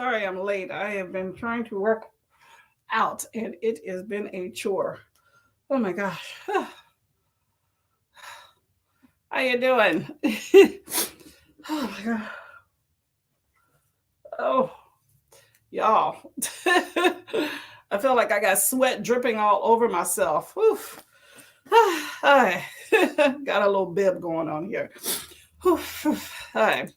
sorry I'm late. I have been trying to work out and it has been a chore. Oh my gosh. How you doing? Oh my god. Oh, y'all. I feel like I got sweat dripping all over myself. Oof. Hi. Got a little bib going on here. Hi.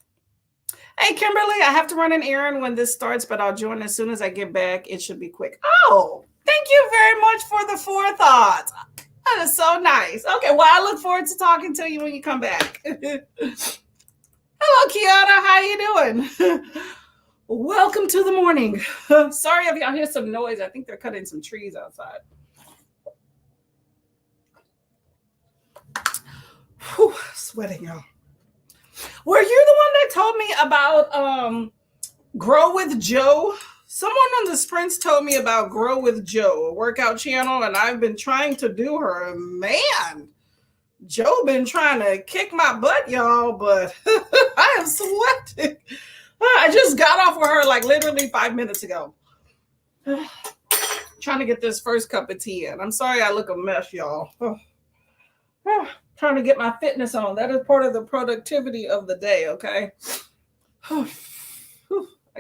Hey, Kimberly, I have to run an errand when this starts, but I'll join as soon as I get back. It should be quick. Oh, thank you very much for the forethought. That is so nice. Okay, well, I look forward to talking to you when you come back. Hello, Kiana. How you doing? Welcome to the morning. Sorry if y'all hear some noise. I think they're cutting some trees outside. Whew, sweating, y'all. Were you the one that told me about Grow with Joe? Someone on the Sprints told me about Grow with Joe, a workout channel, and I've been trying to do her. Man, Joe been trying to kick my butt, y'all, but I am sweating. I just got off with her like literally 5 minutes ago. Trying to get this first cup of tea in. I'm sorry I look a mess, y'all. Trying to get my fitness on. That is part of the productivity of the day, okay? I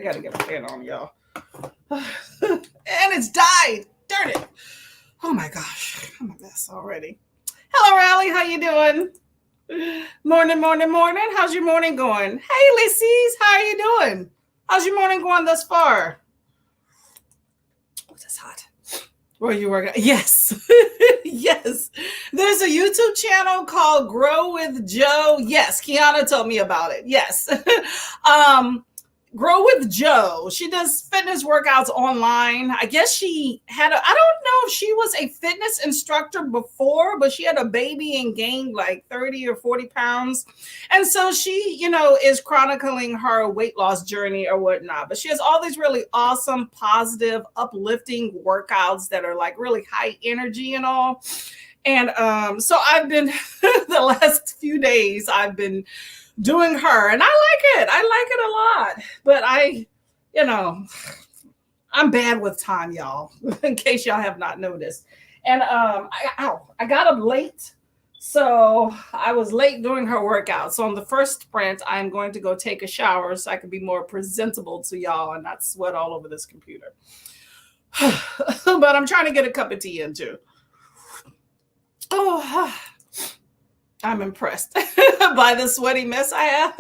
got to get a fan on, y'all. And it's died. Darn it. Oh my gosh. I'm a mess already. Hello, Riley. How you doing? Morning, morning, morning. How's your morning going? Hey, Lissies. How are you doing? How's your morning going thus far? Oh, that's hot. Where you working? Yes. Yes. There's a YouTube channel called Grow with Joe. Yes, Kiana told me about it. Yes. Grow with Joe. She does fitness workouts online. I guess she had I don't know if she was a fitness instructor before, but she had a baby and gained like 30 or 40 pounds. And so she, is chronicling her weight loss journey or whatnot. But she has all these really awesome, positive, uplifting workouts that are like really high energy and all. And so I've been, the last few days, I've been doing her, and I like it. I like it a lot. But I'm bad with time, y'all, in case y'all have not noticed. And I got up late. So I was late doing her workout. So on the first sprint, I'm going to go take a shower so I can be more presentable to y'all and not sweat all over this computer. But I'm trying to get a cup of tea in too. Oh, I'm impressed by the sweaty mess I have.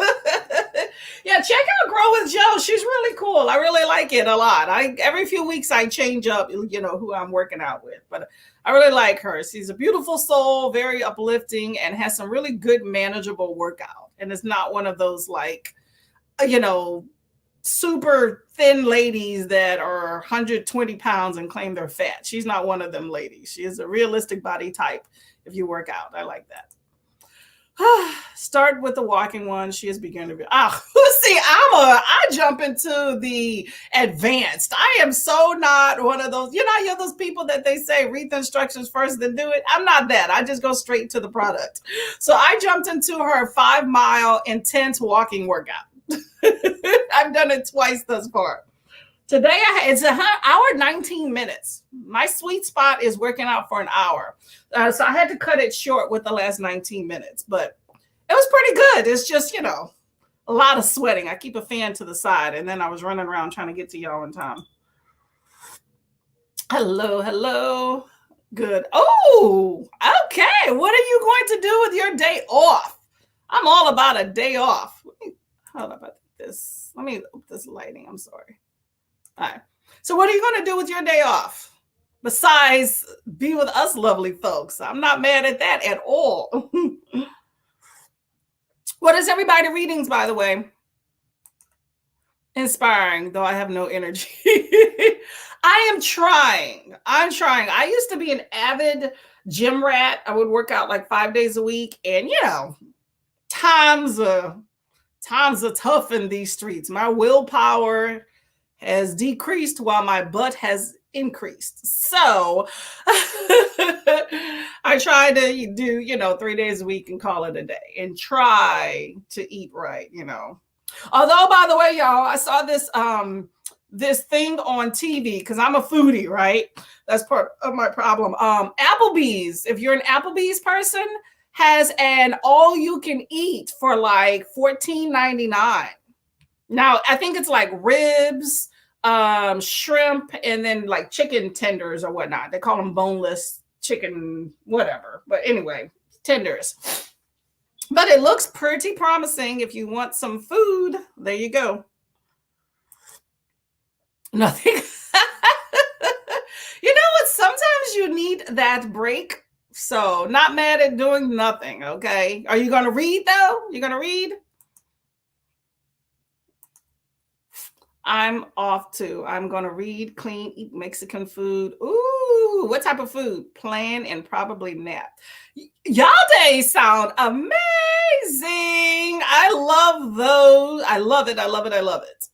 Yeah, check out Grow with Joe. She's really cool. I really like it a lot. Every few weeks I change up, who I'm working out with. But I really like her. She's a beautiful soul, very uplifting, and has some really good manageable workout. And it's not one of those super thin ladies that are 120 pounds and claim they're fat. She's not one of them ladies. She is a realistic body type if you work out. I like that. Start with the walking one. She is beginner. See, I jump into the advanced. I am so not one of those, you're those people that they say read the instructions first, then do it. I'm not that. I just go straight to the product. So I jumped into her 5-mile intense walking workout. I've done it twice thus far. Today it's an hour 19 minutes. My sweet spot is working out for an hour. So I had to cut it short with the last 19 minutes, but it was pretty good. It's just, a lot of sweating. I keep a fan to the side, and then I was running around trying to get to y'all in time. Hello, hello. Good. Oh, okay. What are you going to do with your day off? I'm all about a day off. Hold up, this. Let me up this lighting. I'm sorry. All right. So what are you going to do with your day off? Besides be with us lovely folks. I'm not mad at that at all. What is everybody readings, by the way? Inspiring, though I have no energy. I am trying. I used to be an avid gym rat. I would work out like 5 days a week. And, times are tough in these streets. My willpower has decreased while my butt has increased. So I try to do, 3 days a week and call it a day and try to eat right, Although, by the way, y'all, I saw this this thing on TV because I'm a foodie, right? That's part of my problem. Applebee's, if you're an Applebee's person, has an all you can eat for like 14.99. Now, I think it's like ribs, shrimp, and then like chicken tenders or whatnot. They call them boneless chicken, whatever. But anyway, tenders. But it looks pretty promising if you want some food. There you go. Nothing. You know what? Sometimes you need that break. So, not mad at doing nothing, okay? Are you going to read though? You going to read? I'm off too. I'm going to read, clean, eat Mexican food. Ooh, what type of food? Plan and probably nap. Y'all days sound amazing. I love those. I love it. I love it. I love it.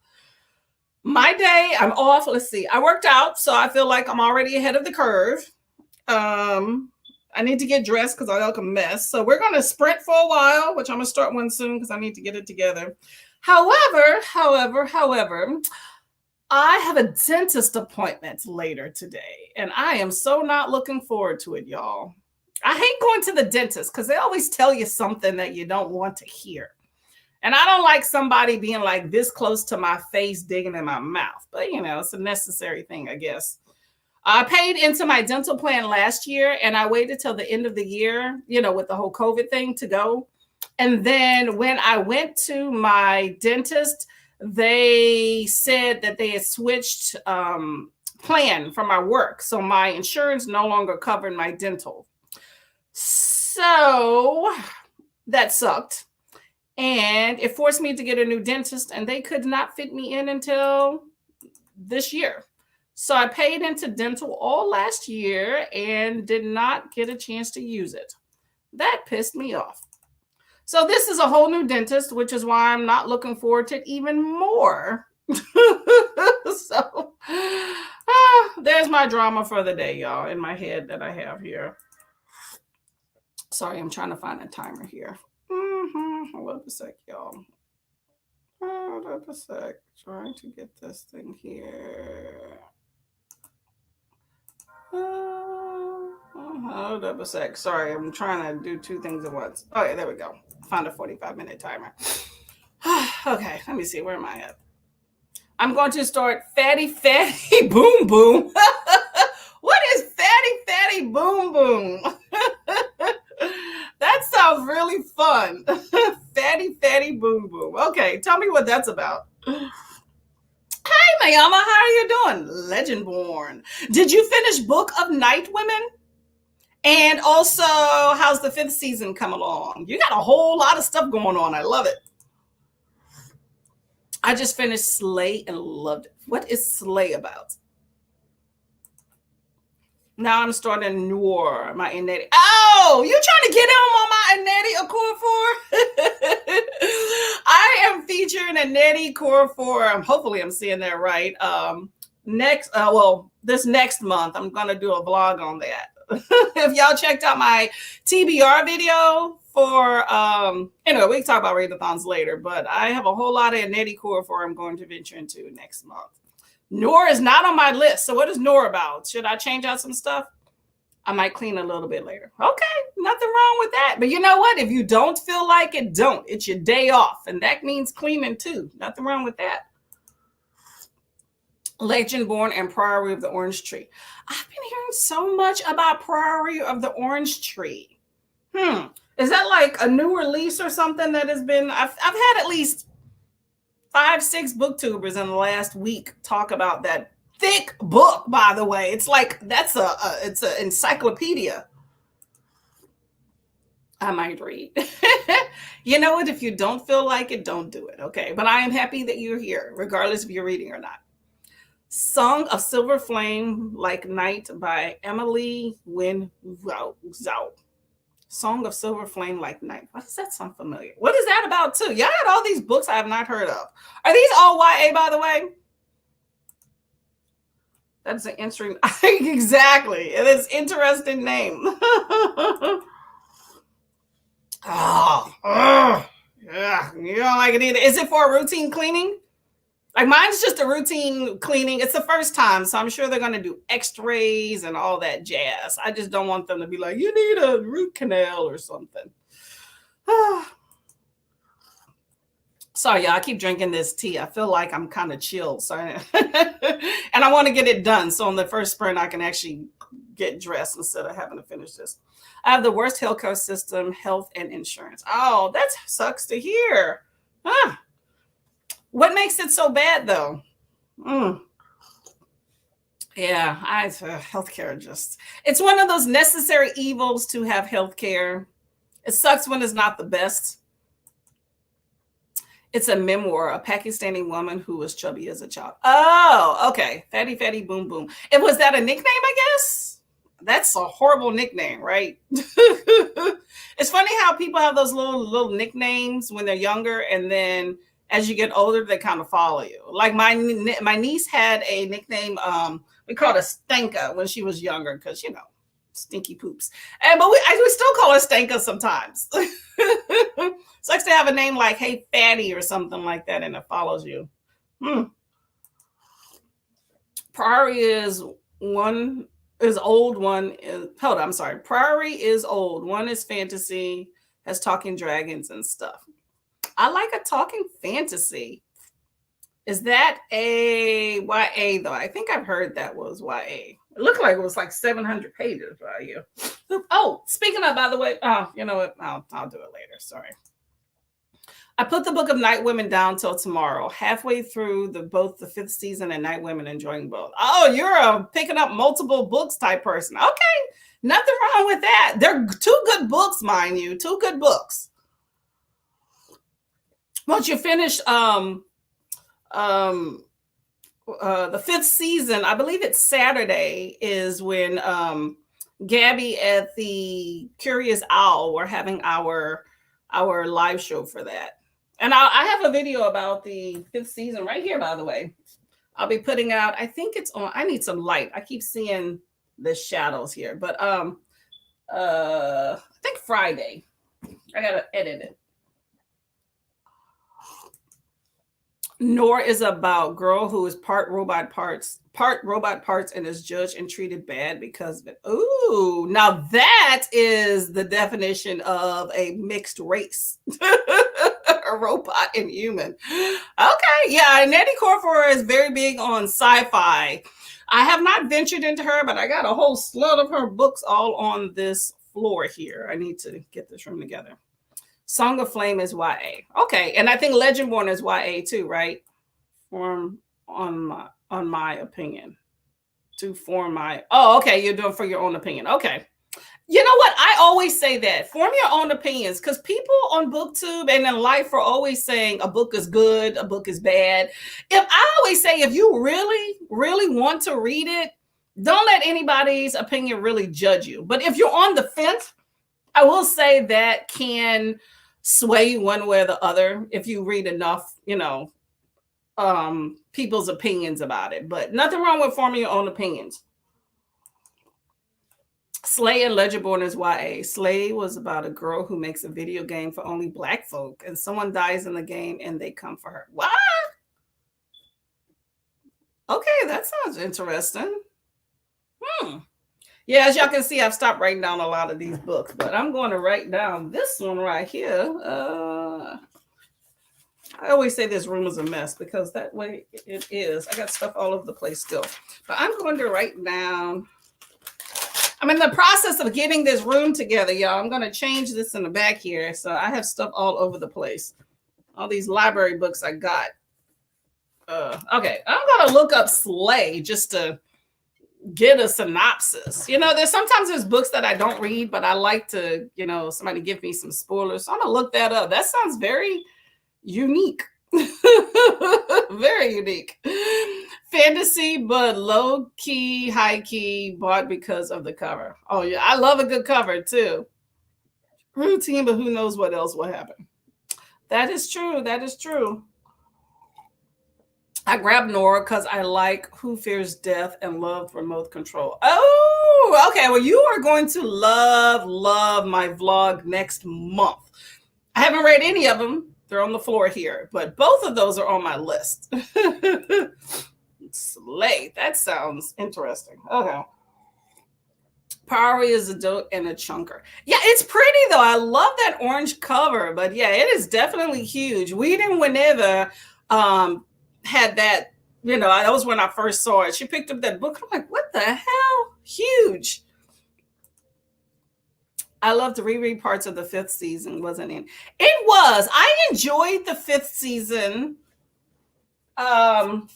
My day, I'm off. Let's see. I worked out, so I feel like I'm already ahead of the curve. I need to get dressed because I look a mess. So we're going to sprint for a while, which I'm going to start one soon because I need to get it together. However, I have a dentist appointment later today, and I am so not looking forward to it, y'all. I hate going to the dentist because they always tell you something that you don't want to hear. And I don't like somebody being like this close to my face, digging in my mouth. But, you know, it's a necessary thing, I guess. I paid into my dental plan last year, and I waited till the end of the year, you know, with the whole COVID thing to go. And then when I went to my dentist, they said that they had switched plan from my work. So my insurance no longer covered my dental. So that sucked. And it forced me to get a new dentist, and they could not fit me in until this year. So I paid into dental all last year and did not get a chance to use it. That pissed me off. So this is a whole new dentist, which is why I'm not looking forward to it even more. So there's my drama for the day, y'all, in my head that I have here. Sorry, I'm trying to find a timer here. Hold up a sec, y'all. Hold up a sec. Trying to get this thing here. Hold up a sec. Sorry, I'm trying to do two things at once. Oh, yeah, there we go. Found a 45-minute timer. Okay, let me see. Where am I at? I'm going to start Fatty Boom Boom. What is Fatty Boom Boom? That sounds really fun. Fatty Boom Boom. Okay, tell me what that's about. Hey, Mayama, how are you doing? Legendborn. Did you finish Book of Night Women? And also, how's the 5th season come along? You got a whole lot of stuff going on. I love it. I just finished Slay and loved it. What is Slay about? Now I'm starting Noir, my Inneti. Oh, you trying to get in on my Inneti Okorafor? I am featuring Inneti Okorafor. Hopefully I'm saying that right. This next month, I'm going to do a vlog on that. If y'all checked out my TBR video for, anyway, we can talk about readathons later, but I have a whole lot of Inneti Okorafor I'm going to venture into next month. Noor is not on my list. So what is Noor about? Should I change out some stuff? I might clean a little bit later. Okay, nothing wrong with that. But you know what? If you don't feel like it, don't. It's your day off. And that means cleaning too. Nothing wrong with that. Legendborn and Priory of the Orange Tree. I've been hearing so much about Priory of the Orange Tree. Is that like a new release or something that has been... I've had at least 5-6 booktubers in the last week talk about that thick book, by the way. It's like it's an encyclopedia. I might read. You know what? If you don't feel like it, don't do it. Okay. But I am happy that you're here, regardless if you're reading or not. Song of Silver Flame Like Night by Emily Wynne Zhao. Song of Silver Flame Like Night. Why does that sound familiar? What is that about too? Y'all had all these books I have not heard of. Are these all YA, by the way? That's an interesting... Exactly. It is an interesting name. Yeah. You don't like it either. Is it for routine cleaning? Like mine's just a routine cleaning. It's the first time, so I'm sure they're going to do x-rays and all that jazz. I just don't want them to be like, you need a root canal or something. Sorry, y'all. I keep drinking this tea. I feel like I'm kind of chilled. So and I want to get it done. So on the first sprint, I can actually get dressed instead of having to finish this. I have the worst healthcare system, health and insurance. Oh, that sucks to hear. Ah, what makes it so bad though? Mm. Yeah, healthcare it's one of those necessary evils to have healthcare. It sucks when it's not the best. It's a memoir, a Pakistani woman who was chubby as a child. Oh, okay. Fatty, fatty, boom, boom. And was that a nickname, I guess? That's a horrible nickname, right? It's funny how people have those little nicknames when they're younger, and then as you get older, they kind of follow you. Like my niece had a nickname, we called her Stanka when she was younger because, stinky poops. But we still call her Stanka sometimes. Sucks to have a name like Hey Fatty or something like that, and it follows you. Prairie is old, one is hold on, I'm sorry. Prairie is old. One is fantasy, has talking dragons and stuff. I like a talking fantasy. Is that a YA though? I think I've heard that was YA. It looked like it was like 700 pages by you. Oh, speaking of, by the way, you know what? I'll do it later. Sorry. I put the book of Night Women down till tomorrow. Halfway through both the 5th season and Night Women, enjoying both. Oh, you're a picking up multiple books type person. Okay, nothing wrong with that. They're 2 good books, mind you. 2 good books. Once you finish the 5th season, I believe it's Saturday, is when Gabby at the Curious Owl, we're having our live show for that. And I have a video about the 5th season right here, by the way. I'll be putting out, I think it's on, I need some light. I keep seeing the shadows here, but I think Friday. I gotta edit it. Nor is about girl who is part robot parts, and is judged and treated bad because of it. Ooh, now that is the definition of a mixed race. A robot and human. Okay, yeah, and Nettie Corfor is very big on sci-fi. I have not ventured into her, but I got a whole slot of her books all on this floor here. I need to get this room together. Song of Flame is YA. Okay, and I think Legendborn is YA too, right? Form on my opinion. To form my. Oh, okay, you're doing for your own opinion. Okay. You know what? I always say that. Form your own opinions, because people on BookTube and in life are always saying a book is good, a book is bad. I always say, if you really, really want to read it, don't let anybody's opinion really judge you. But if you're on the fence, I will say that can sway you one way or the other if you read enough, people's opinions about it. But nothing wrong with forming your own opinions. Slay and Legendborn is YA. Slay was about a girl who makes a video game for only Black folk, and someone dies in the game and they come for her. What? Okay, that sounds interesting. Yeah, as y'all can see, I've stopped writing down a lot of these books, but I'm going to write down this one right here. I always say this room is a mess because that way it is. I got stuff all over the place still. But I'm going to write down. I'm in the process of getting this room together, y'all. I'm going to change this in the back here. So I have stuff all over the place. All these library books I got. Okay, I'm going to look up Slay just to get a synopsis. There's books that I don't read, but I like to, somebody give me some spoilers. So I'm going to look that up. That sounds very unique. Very unique. Fantasy, but low key, high key, bought because of the cover. Oh yeah, I love a good cover too. Routine, but who knows what else will happen. That is true. I grabbed Nora because I like Who Fears Death and love Remote Control. Oh, okay. Well, you are going to love my vlog next month. I haven't read any of them. They're on the floor here, but both of those are on my list. Slay. That sounds interesting. Okay. Power is a dope and a chunker. Yeah, it's pretty though. I love that orange cover, but yeah, it is definitely huge. We didn't whenever had that, that was when I first saw it. She picked up that book. I'm like, what the hell? Huge. I love to reread parts of the fifth season, wasn't it? It was. I enjoyed the fifth season. I'm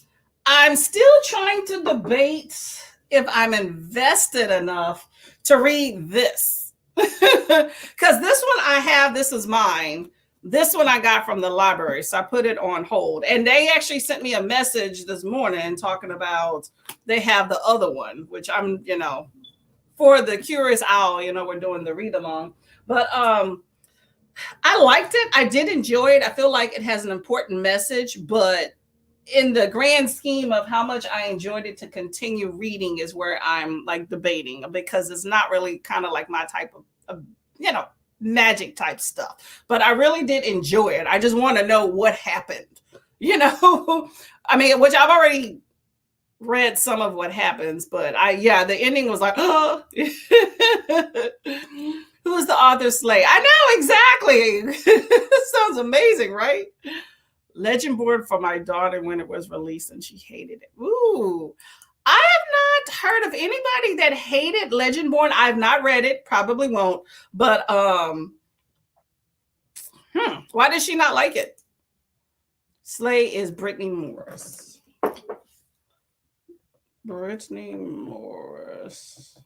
still trying to debate if I'm invested enough to read this. Because this one I have, this is mine. This one I got from the library, so I put it on hold. And they actually sent me a message this morning talking about they have the other one, which I'm, for the curious owl, we're doing the read along. But I liked it. I did enjoy it. I feel like it has an important message, but in the grand scheme of how much I enjoyed it to continue reading is where I'm like debating, because it's not really kind of like my type of magic type stuff. But I really did enjoy it. I just want to know what happened, I mean, which I've already read some of what happens, but the ending was like, oh. Who's the author? Slay. I know exactly. Sounds amazing, right? Legend board for my daughter when it was released and she hated it. Ooh. I have not heard of anybody that hated Legend Born. I've not read it, probably won't. But why does she not like it? Slay is Brittany Morris. Brittany Morris.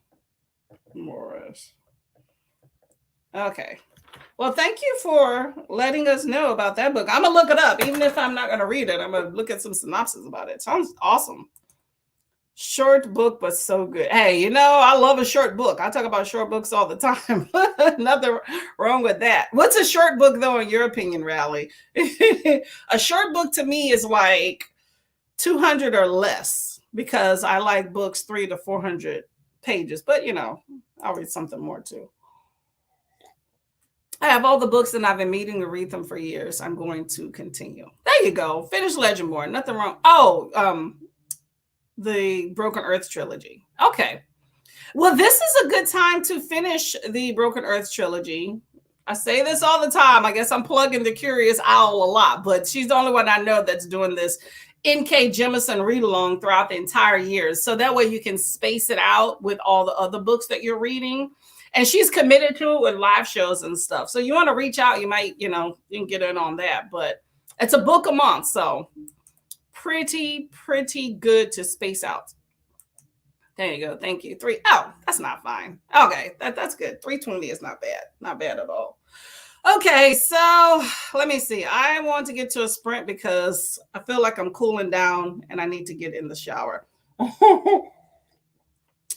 Okay. Well, thank you for letting us know about that book. I'm going to look it up. Even if I'm not going to read it, I'm going to look at some synopsis about it. Sounds awesome. Short book, but so good. Hey, I love a short book. I talk about short books all the time. Nothing wrong with that. What's a short book, though, in your opinion, Rally? A short book to me is like 200 or less, because I like books 300 to 400 pages. But, I'll read something more, too. I have all the books and I've been meaning to read them for years. I'm going to continue. There you go. Finish Legendborn. Nothing wrong. Oh, the Broken Earth trilogy. Okay. Well, this is a good time to finish the Broken Earth trilogy. I say this all the time. I guess I'm plugging the Curious Owl a lot, but she's the only one I know that's doing this N.K. Jemisin read along throughout the entire year. So that way you can space it out with all the other books that you're reading. And she's committed to it with live shows and stuff. So you want to reach out, you might, you can get in on that. But it's a book a month. So pretty good to space out. There you go. Thank you. Oh, that's not fine. Okay, that's good. 320 is not bad. Not bad at all. Okay, so let me see. I want to get to a sprint because I feel like I'm cooling down and I need to get in the shower.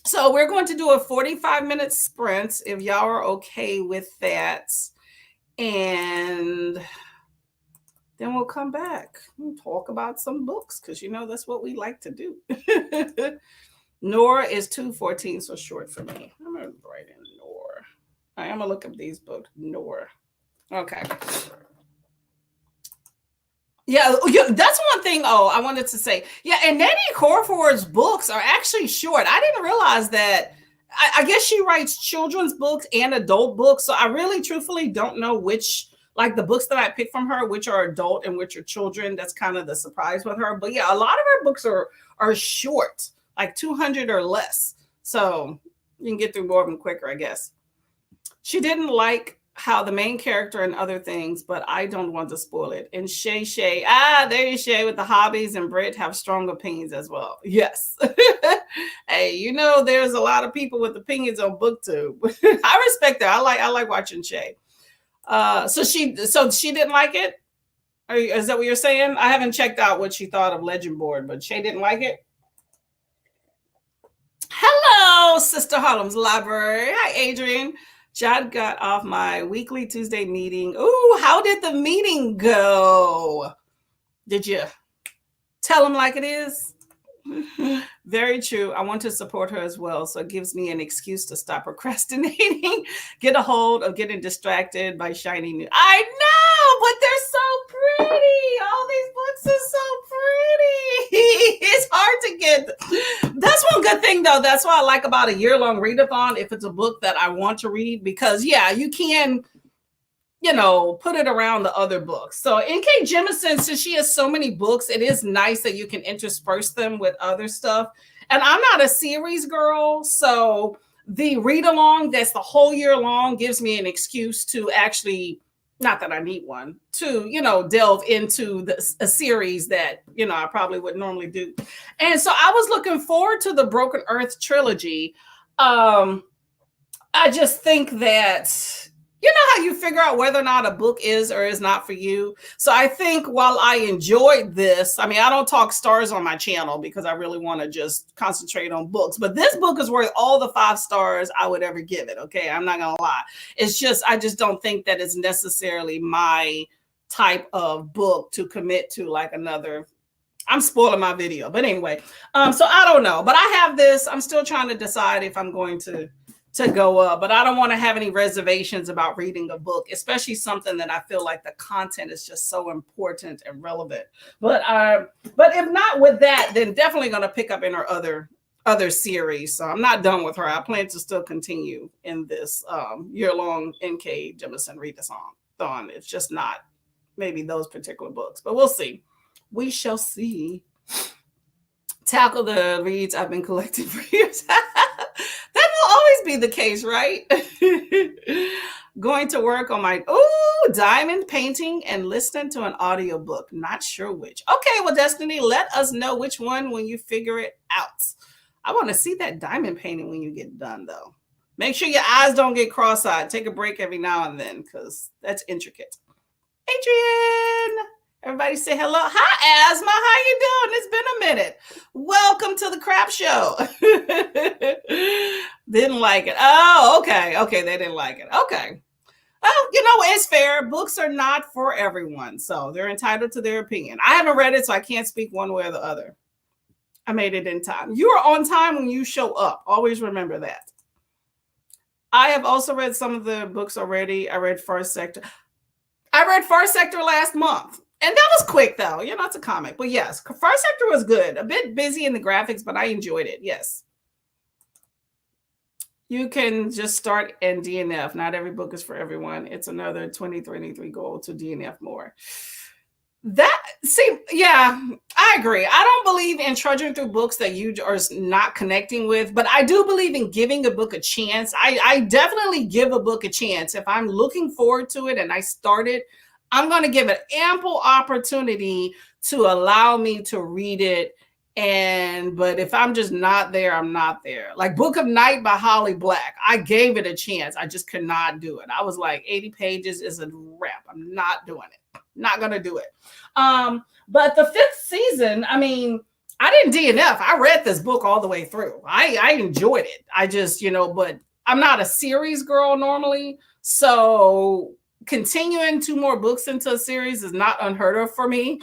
So we're going to do a 45-minute sprint if y'all are okay with that. And then we'll come back and talk about some books because, that's what we like to do. Nora is 214, so short for me. I'm going to write in Nora. I am going to look up these books. Nora. Okay. Yeah, that's one thing. Oh, I wanted to say. Yeah, and Nettie Corford's books are actually short. I didn't realize that. I guess she writes children's books and adult books. So I really, truthfully don't know which, like the books that I pick from her, which are adult and which are children. That's kind of the surprise with her. But yeah, a lot of her books are short, like 200 or less. So you can get through more of them quicker, I guess. She didn't like how the main character and other things, but I don't want to spoil it. And Shay, there you Shay with the hobbies, and Britt have strong opinions as well. Yes. Hey, there's a lot of people with opinions on BookTube. I respect that. I like watching Shay. So she didn't like it? Is that what you're saying? I haven't checked out what she thought of Legend Board, but Shay didn't like it. Hello, Sister Harlem's Library. Hi, Adrian. John got off my weekly Tuesday meeting. Ooh, how did the meeting go? Did you tell him like it is? Very true. I want to support her as well. So it gives me an excuse to stop procrastinating, get a hold of getting distracted by shiny new. I know, but they're so to get. That's one good thing though. That's what I like about a year-long readathon. If it's a book that I want to read, because yeah, you can, put it around the other books. So N.K. Jemisin, since she has so many books, it is nice that you can intersperse them with other stuff. And I'm not a series girl, so the read along that's the whole year long gives me an excuse to actually, not that I need one, to, delve into a series that, I probably wouldn't normally do. And so I was looking forward to the Broken Earth trilogy. I just think that, how you figure out whether or not a book is or is not for you. So I think while I enjoyed this, I mean, I don't talk stars on my channel because I really want to just concentrate on books, but this book is worth all the 5 stars I would ever give it. Okay. I'm not going to lie. It's just, I just don't think that it's necessarily my type of book to commit to like another. I'm spoiling my video, but anyway, so I don't know, but I have this. I'm still trying to decide if I'm going to go up, but I don't want to have any reservations about reading a book, especially something that I feel like the content is just so important and relevant. But if not with that, then definitely going to pick up in her other series. So I'm not done with her. I plan to still continue in this year-long N.K. Jemisin readathon. It's just not maybe those particular books, but we'll see. We shall see. Tackle the reads I've been collecting for years. That will always be the case, right? Going to work on my diamond painting and listening to an audiobook. Not sure which. Okay, well, Destiny, let us know which one when you figure it out. I want to see that diamond painting when you get done, though. Make sure your eyes don't get cross-eyed. Take a break every now and then because that's intricate. Adrian! Everybody say hello. Hi, Asma. How you doing? It's been a minute. Welcome to the crap show. Didn't like it. Oh, okay. Okay, they didn't like it. Okay. Well, it's fair. Books are not for everyone, so they're entitled to their opinion. I haven't read it, so I can't speak one way or the other. I made it in time. You are on time when you show up. Always remember that. I have also read some of the books already. I read First Sector. I read First Sector last month. And that was quick, though. It's a comic. But yes, First Sector was good. A bit busy in the graphics, but I enjoyed it. Yes. You can just start in DNF. Not every book is for everyone. It's another 2023 goal to DNF more. Yeah, I agree. I don't believe in trudging through books that you are not connecting with, but I do believe in giving a book a chance. I definitely give a book a chance. If I'm looking forward to it and I start it, I'm going to give it ample opportunity to allow me to read it. But if I'm just not there, I'm not there. Like Book of Night by Holly Black. I gave it a chance. I just could not do it. I was like, 80 pages is a wrap. I'm not doing it. Not going to do it. But the 5th season, I mean, I didn't DNF. I read this book all the way through. I enjoyed it. I just, but I'm not a series girl normally. So continuing 2 more books into a series is not unheard of for me.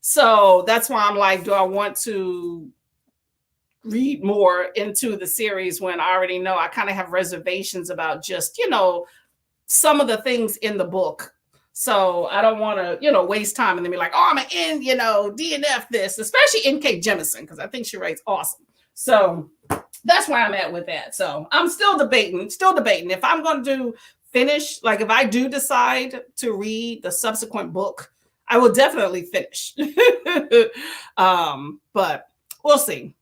So that's why I'm like, do I want to read more into the series when I already know I kind of have reservations about just, some of the things in the book. So I don't want to, waste time and then be like, oh, I'm going to end, DNF this, especially N.K. Jemisin, because I think she writes awesome. So that's where I'm at with that. So I'm still debating. If I'm going to finish, like if I do decide to read the subsequent book, I will definitely finish. But we'll see.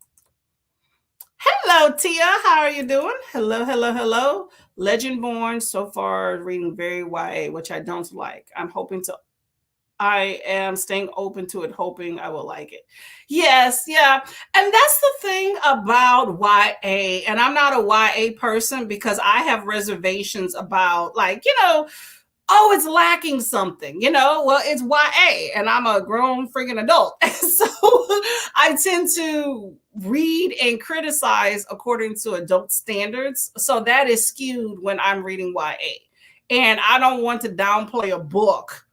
Hello, Tia. How are you doing? Hello. Legendborn, so far reading very YA, which I don't like. I am staying open to it, hoping I will like it. Yes, yeah. And that's the thing about YA. And I'm not a YA person because I have reservations about it's lacking something, well, it's YA and I'm a grown freaking adult. So I tend to read and criticize according to adult standards. So that is skewed when I'm reading YA. And I don't want to downplay a book.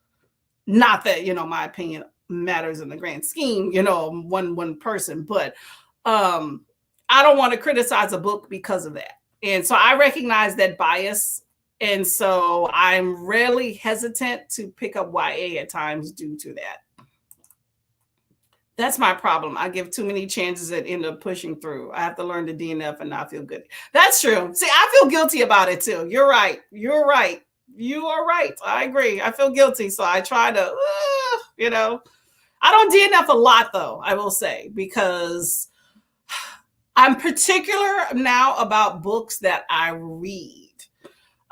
Not that, my opinion matters in the grand scheme, one person, but I don't want to criticize a book because of that. And so I recognize that bias. And so I'm really hesitant to pick up YA at times due to that. That's my problem. I give too many chances that end up pushing through. I have to learn to DNF and not feel good. That's true. See, I feel guilty about it too. You're right. You're right. You are right. I agree. I feel guilty. So I try to, I don't DNF a lot though, I will say, because I'm particular now about books that I read.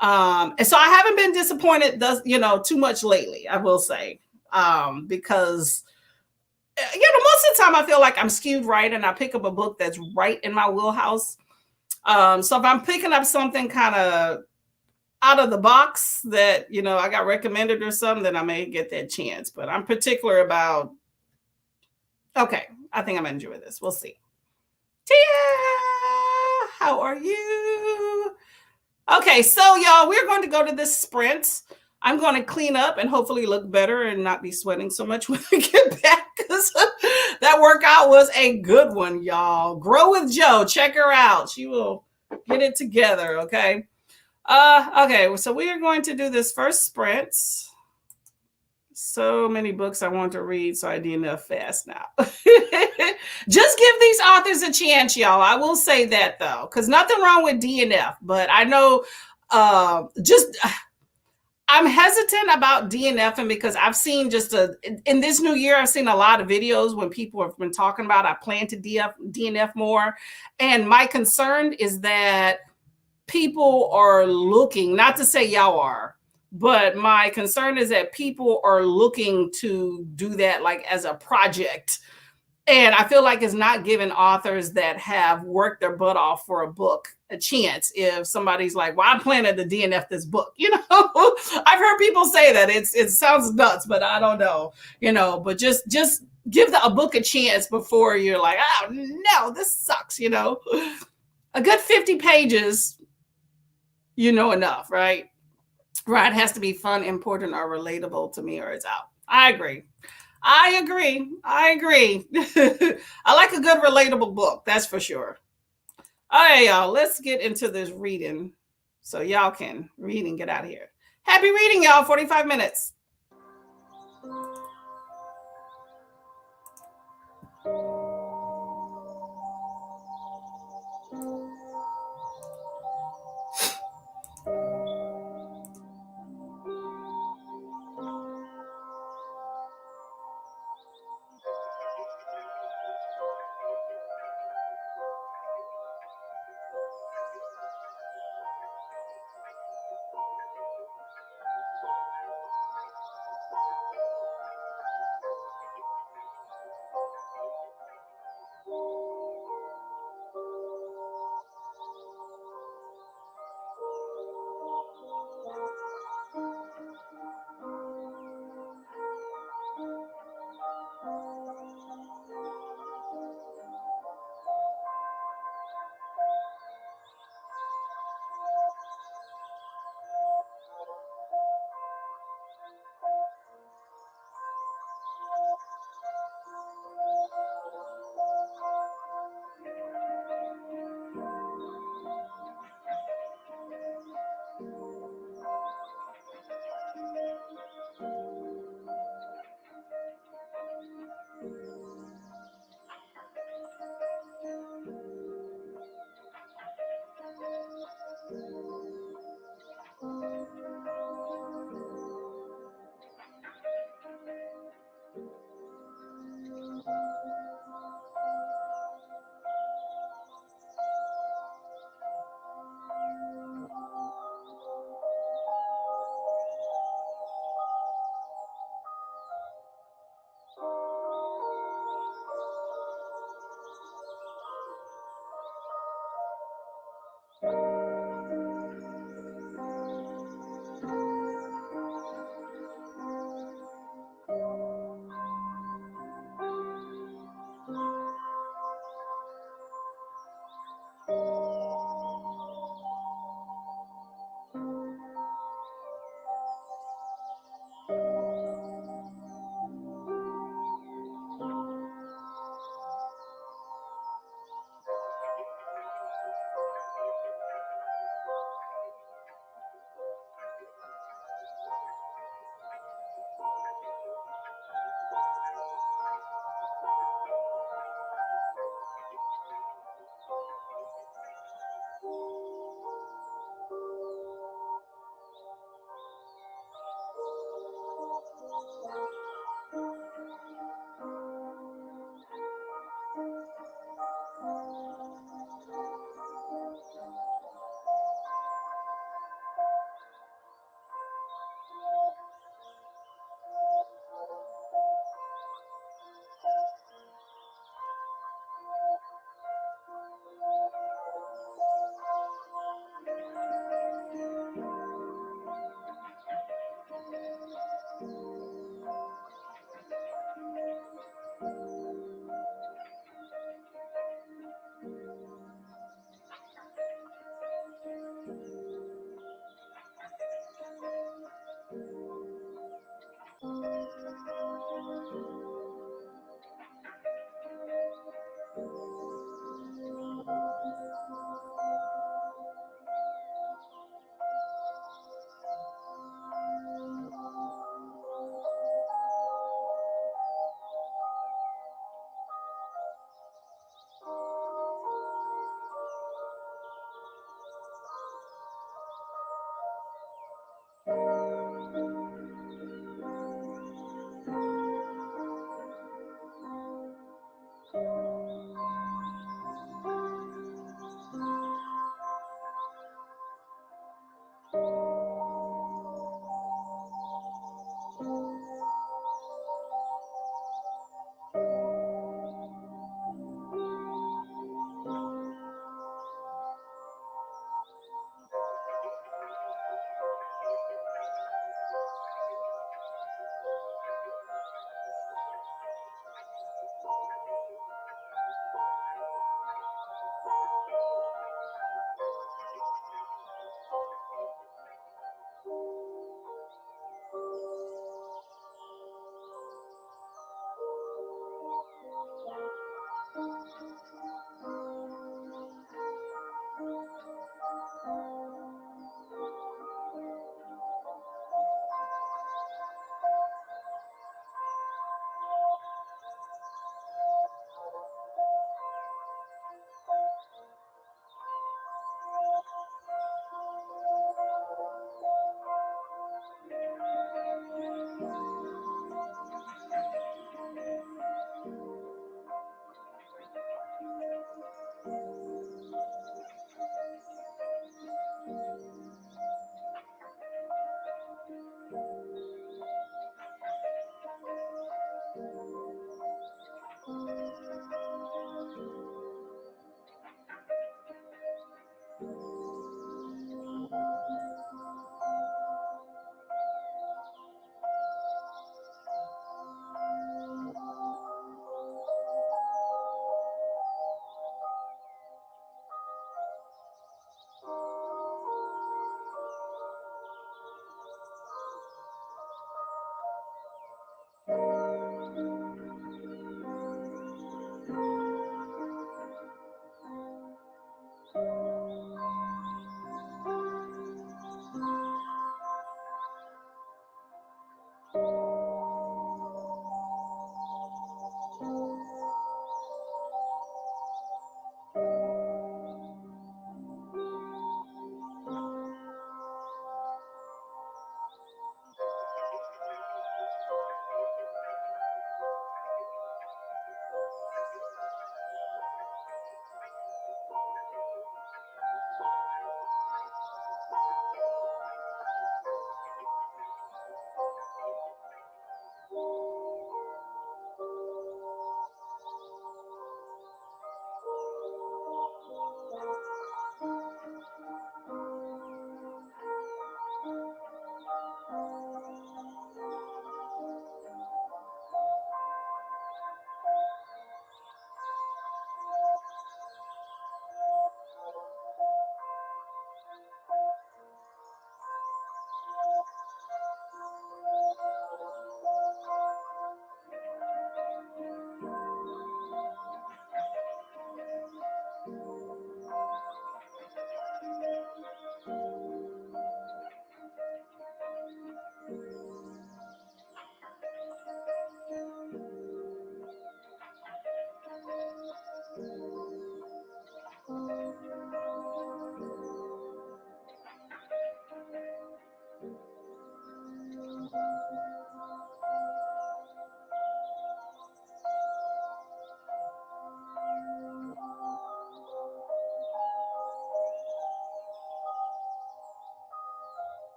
And so I haven't been disappointed, too much lately, I will say, because most of the time I feel like I'm skewed right and I pick up a book that's right in my wheelhouse. So if I'm picking up something kind of out of the box that, I got recommended or something, then I may get that chance. But I'm particular about, okay, I think I'm going to enjoy this. We'll see. Tia, how are you? Okay, so y'all, we're going to go to this sprint. I'm going to clean up and hopefully look better and not be sweating so much when I get back, because that workout was a good one, y'all. Grow with Joe. Check her out. She will get it together, okay? Okay, so we are going to do this first sprint. So many books I want to read, so I DNF fast now. Just give these authors a chance, y'all. I will say that though, because nothing wrong with DNF, but I know I'm hesitant about DNFing because I've seen in this new year, I've seen a lot of videos when people have been talking about I plan to DNF more. And my concern is that people are looking, not to say y'all are, but my concern is that people are looking to do that like as a project. And I feel like it's not giving authors that have worked their butt off for a book a chance. If somebody's like, well, I'm planning to DNF this book, I've heard people say that. It sounds nuts, but I don't know, but just give a book a chance before you're like, oh no, this sucks, A good 50 pages, enough, right? Right. It has to be fun, important, or relatable to me, or it's out. I agree. I like a good relatable book. That's for sure. All right, y'all. Let's get into this reading so y'all can read and get out of here. Happy reading, y'all. 45 minutes.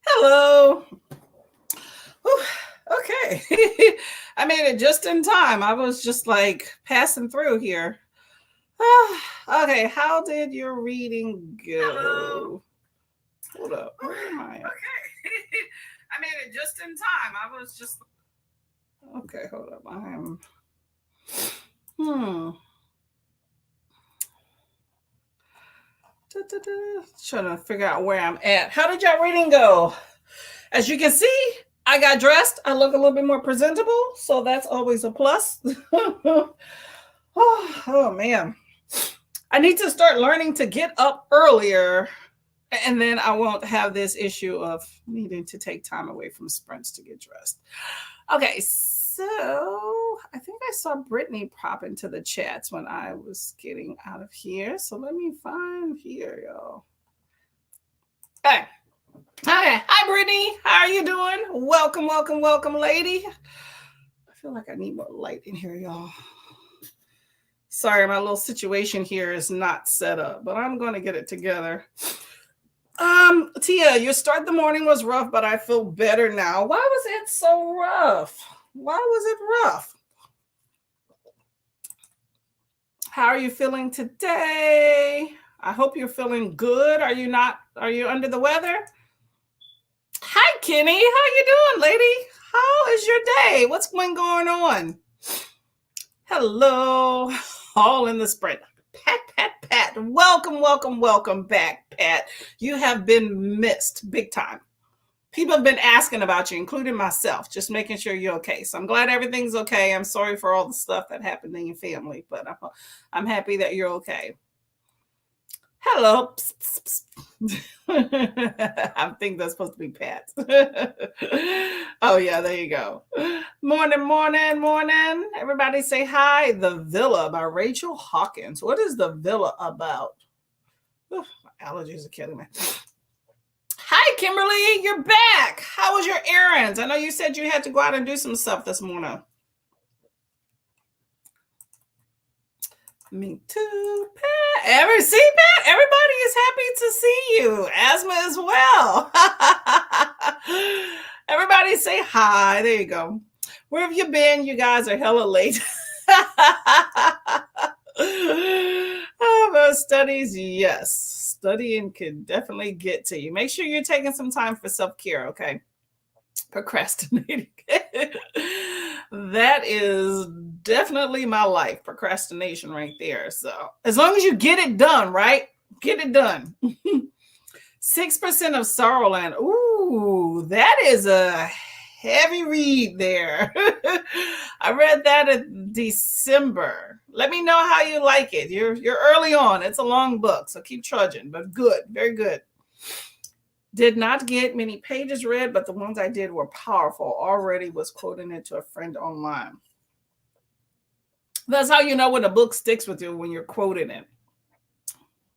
Hello. Whew, okay. I made it just in time. I was just like passing through here. Okay, how did your reading go? Hello. Hold up. Where am I at? Okay. I made it just in time. I was just okay, hold up. I'm hmm. Trying to figure out where I'm at. How did your reading go? As you can see, I got dressed. I look a little bit more presentable, so that's always a plus. Oh man. I need to start learning to get up earlier, and then I won't have this issue of needing to take time away from sprints to get dressed. Okay, so I think I saw Brittany pop into the chats when I was getting out of here. So let me find here, y'all. Hey. Hi, Brittany. How are you doing? Welcome, welcome, welcome, lady. I feel like I need more light in here, y'all. Sorry, my little situation here is not set up, but I'm going to get it together. Tia, your start the morning was rough, but I feel better now. Why was it so rough? Why was it rough? How are you feeling today? I hope you're feeling good. Are you under the weather? Hi, Kenny. How you doing, lady? How is your day? What's been going on? Hello. All in the sprint. Pat. Welcome, welcome, welcome back, Pat. You have been missed big time. People have been asking about you, including myself, just making sure you're okay. So I'm glad everything's okay. I'm sorry for all the stuff that happened in your family, but I'm happy that you're okay. Hello. Psst, psst, psst. I think that's supposed to be Pat. Oh, yeah, there you go. Morning, morning, morning. Everybody say hi. The Villa by Rachel Hawkins. What is The Villa about? Oof, my allergies are killing me. Hi, Kimberly. You're back. How was your errands? I know you said you had to go out and do some stuff this morning. Me too, Pat. Pat? Everybody is happy to see you. Asma as well. Everybody say hi. There you go. Where have you been? You guys are hella late. About studies, yes. Studying can definitely get to you. Make sure you're taking some time for self-care, okay? Procrastinating. That is definitely my life. Procrastination right there. So as long as you get it done, right? Get it done. 6% of Sorrowland. Ooh, that is a heavy read there. I read that in December. Let me know how you like it. You're early on. It's a long book, so keep trudging, but good, very good. Did not get many pages read, but the ones I did were powerful. Already was quoting it to a friend online. That's how you know when a book sticks with you, when you're quoting it.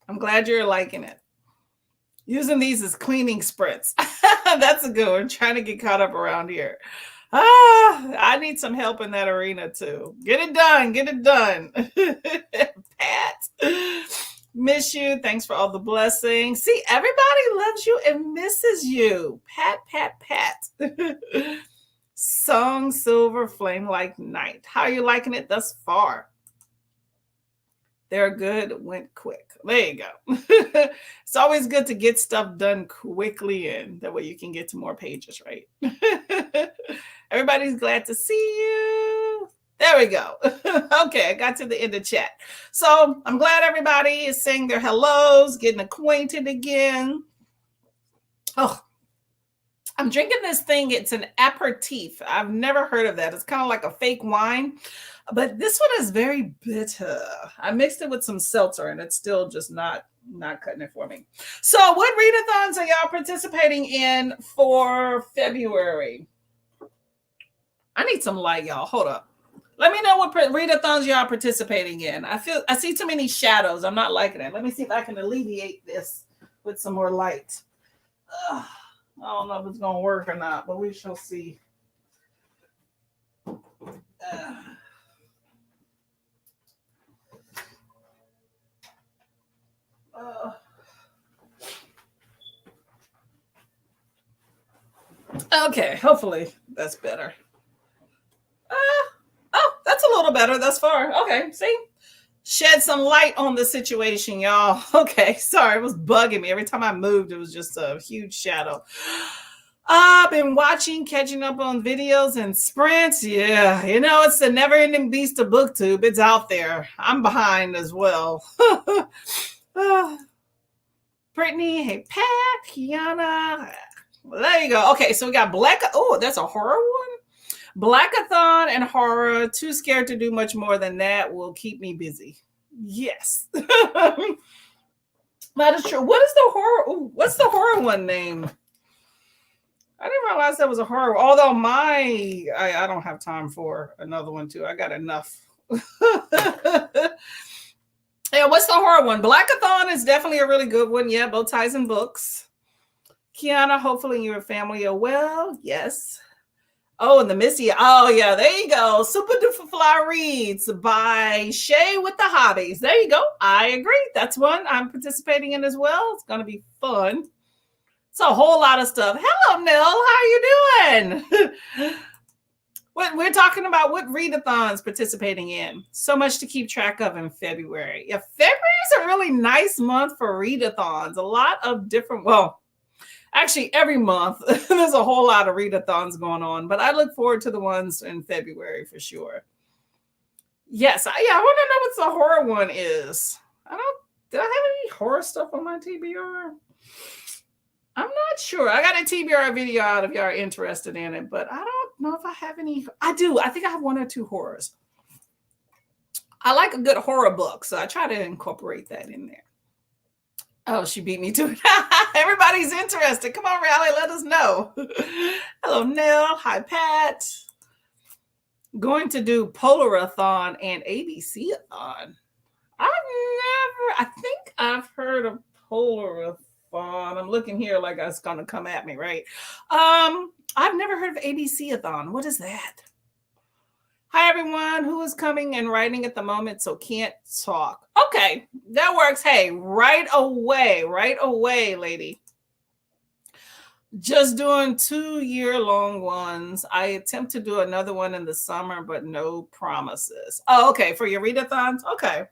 I'm glad you're liking it. Using these as cleaning sprints. That's a good one. Trying to get caught up around here. I need some help in that arena too. Get it done. Get it done. Pat. Miss you. Thanks for all the blessings. See, everybody loves you and misses you. Pat, Pat, Pat. Song Silver Flame Like Night. How are you liking it thus far? They're good, went quick. There you go. It's always good to get stuff done quickly, and that way you can get to more pages, right? Everybody's glad to see you. There we go. Okay, I got to the end of chat. So I'm glad everybody is saying their hellos, getting acquainted again. Oh, I'm drinking this thing. It's an aperitif. I've never heard of that. It's kind of like a fake wine, but this one is very bitter. I mixed it with some seltzer, and it's still just not cutting it for me. So what readathons are y'all participating in for February? I need some light, y'all. Hold up. Let me know what readathons y'all participating in. I see too many shadows. I'm not liking it. Let me see if I can alleviate this with some more light. Ugh. I don't know if it's going to work or not, but we shall see. Okay, hopefully that's better. Oh, that's a little better thus far. Okay, see? Shed some light on the situation, y'all. Okay, sorry, it was bugging me. Every time I moved, it was just a huge shadow. I've been watching, catching up on videos and sprints. Yeah, it's the never-ending beast of BookTube. It's out there. I'm behind as well. Brittany, hey, Pat, Kiana. Well, there you go. Okay, so we got Black. Oh, that's a horror one? Blackathon and horror. Too scared to do much more than that. Will keep me busy. Yes. That is true. What is the horror? Ooh, what's the horror one name? I didn't realize that was a horror. Although I don't have time for another one too. I got enough. Yeah, what's the horror one? Blackathon is definitely a really good one. Yeah, Bow Ties and Books. Kiana, hopefully your family are well. Yes. Oh, and the Missy. Oh, yeah, there you go. Super Duper Fly Reads by Shay with the Hobbies. There you go. I agree. That's one I'm participating in as well. It's going to be fun. It's a whole lot of stuff. Hello, Nell. How are you doing? We're talking about what readathons participating in. So much to keep track of in February. Yeah, February is a really nice month for readathons. A lot of different, actually every month there's a whole lot of readathons going on, but I look forward to the ones in February for sure. Yes, I want to know what the horror one is. Did I have any horror stuff on my TBR? I'm not sure. I got a TBR video out if y'all are interested in it, but I don't know if I have any. I do. I think I have one or two horrors. I like a good horror book, so I try to incorporate that in there. Oh, she beat me to it. Everybody's interested. Come on, Rally, let us know. Hello, Nell. Hi, Pat. Going to do Polarathon and ABC-a-thon. I think I've heard of Polarathon. I'm looking here like it's going to come at me, right? I've never heard of ABC-a-thon. What is that? Hi, everyone who is coming and writing at the moment, so can't talk. Okay, that works. Hey, right away, lady. Just doing 2-year-long ones. I attempt to do another one in the summer, but no promises. Oh, okay, for your readathons? Okay.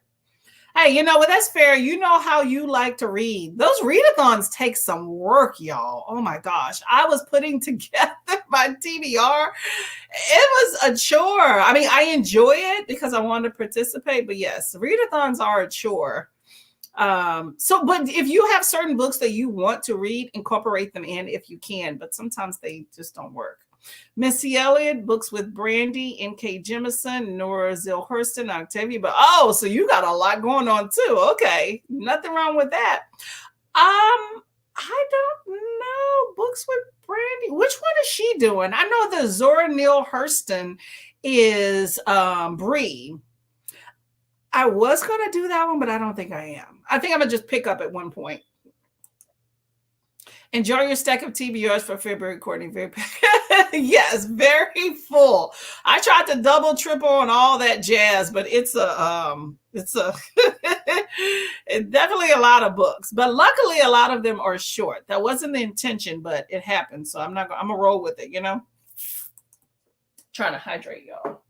Hey, you know what? That's fair. You know how you like to read. Those readathons take some work, y'all. Oh my gosh. I was putting together my TBR. It was a chore. I mean, I enjoy it because I want to participate, but yes, readathons are a chore. But if you have certain books that you want to read, incorporate them in if you can, but sometimes they just don't work. Missy Elliott, books with Brandy, N.K. Jemisin, Nora Zilhurston, Octavia. But so you got a lot going on too. Okay, nothing wrong with that. I don't know. Books with Brandy. Which one is she doing? I know the Zora Neale Hurston is Bree. I was going to do that one, but I don't think I am. I think I'm going to just pick up at one point. Enjoy your stack of TBRs for February, Courtney. Yes, very full. I tried to double, triple on all that jazz, but it's definitely a lot of books. But luckily, a lot of them are short. That wasn't the intention, but it happened. So I'm gonna roll with it. Trying to hydrate, y'all.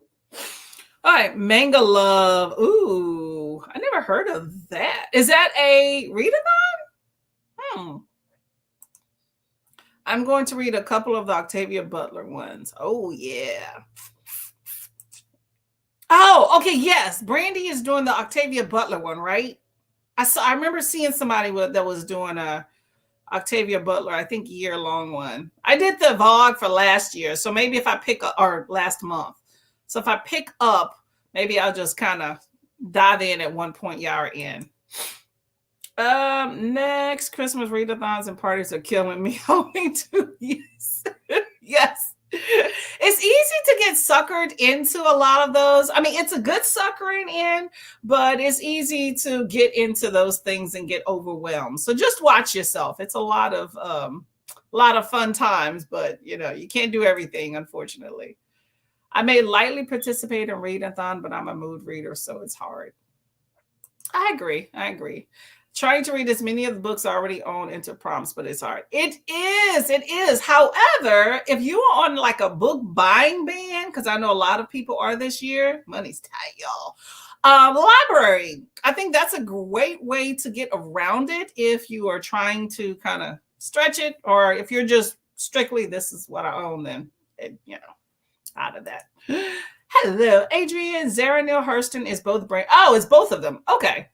All right, Manga Love. Ooh, I never heard of that. Is that a readathon? I'm going to read a couple of the Octavia Butler ones. Oh, yeah. Oh, okay, yes. Brandy is doing the Octavia Butler one, right? I remember seeing somebody that was doing a Octavia Butler, I think year-long one. I did the vlog for last year, so maybe if I pick up, or last month. So if I pick up, maybe I'll just kind of dive in at one point y'all are in. Next, Christmas readathons and parties are killing me. Hoping to yes. Yes. It's easy to get suckered into a lot of those. I mean, it's a good suckering in, but it's easy to get into those things and get overwhelmed. So just watch yourself. It's a lot of fun times, but you can't do everything, unfortunately. I may lightly participate in readathon, but I'm a mood reader, so it's hard. I agree. Trying to read as many of the books I already own into prompts, but it's hard. It is. However, if you are on like a book buying ban, because I know a lot of people are this year, money's tight, y'all. Library. I think that's a great way to get around it if you are trying to kind of stretch it, or if you're just strictly, this is what I own, then, out of that. Hello, Adrian. Zora Neale Hurston is both brand. Oh, it's both of them. Okay.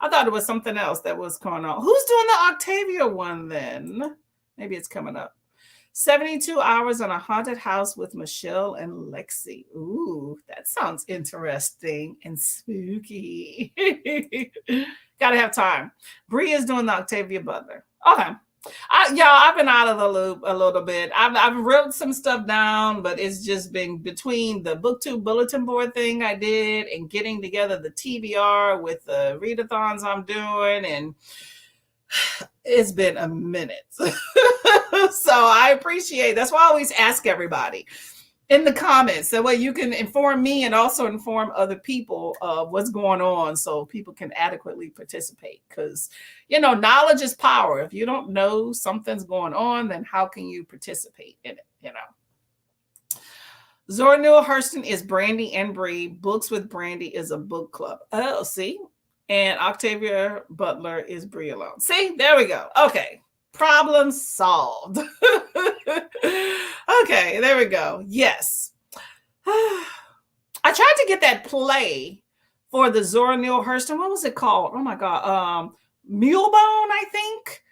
I thought it was something else that was going on. Who's doing the Octavia one then? Maybe it's coming up. 72 Hours on a Haunted House with Michelle and Lexi. Ooh, that sounds interesting and spooky. Gotta have time. Bree is doing the Octavia Butler. Okay. I've been out of the loop a little bit. I've wrote some stuff down, but it's just been between the BookTube bulletin board thing I did and getting together the TBR with the readathons I'm doing, and it's been a minute. So I appreciate. That's why I always ask everybody in the comments. That way you can inform me and also inform other people of what's going on so people can adequately participate. Because, knowledge is power. If you don't know something's going on, then how can you participate in it, Zora Neale Hurston is Brandy and Bree. Books with Brandy is a book club. Oh, see? And Octavia Butler is Bree alone. See? There we go. Okay. Problem solved. Okay, there we go. Yes. I tried to get that play for the Zora Neale Hurston. What was it called? Oh my God. Mulebone, I think.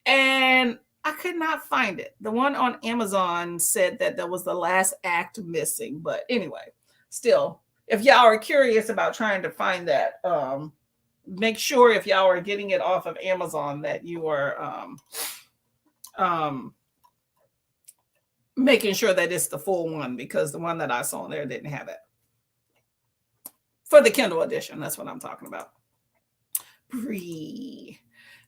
And I could not find it. The one on Amazon said that was the last act missing. But anyway, still, if y'all are curious about trying to find that, Make sure if y'all are getting it off of Amazon that you are um, making sure that it's the full one, because the one that I saw in there didn't have it. For the Kindle edition, that's what I'm talking about. Bree.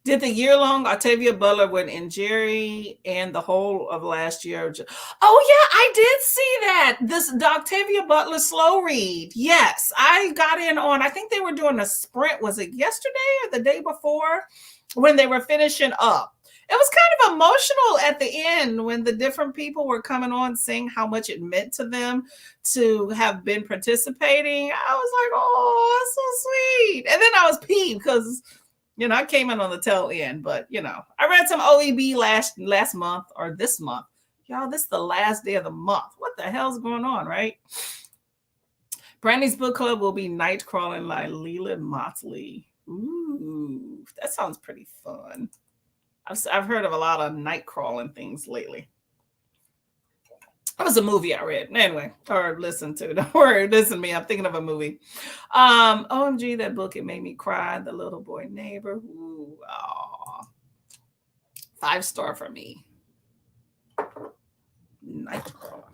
Did the year-long Octavia Butler win in Jerry and the whole of last year? Oh yeah, I did see that. The Octavia Butler slow read. Yes, I got in on. I think they were doing a sprint. Was it yesterday or the day before when they were finishing up? It was kind of emotional at the end when the different people were coming on saying how much it meant to them to have been participating. I was like, oh, that's so sweet. And then I was peeved because, I came in on the tail end, but I read some OEB last month or this month. Y'all, this is the last day of the month. What the hell's going on, right? Brandy's book club will be Night Crawling by Leland Motley. Ooh, that sounds pretty fun. I've heard of a lot of night crawling things lately. That was a movie I read. Anyway, or listened to. Don't worry, listen to me. I'm thinking of a movie. OMG, that book, it made me cry. The Little Boy Neighbor. Ooh, aw. 5-star for me. Night crawling.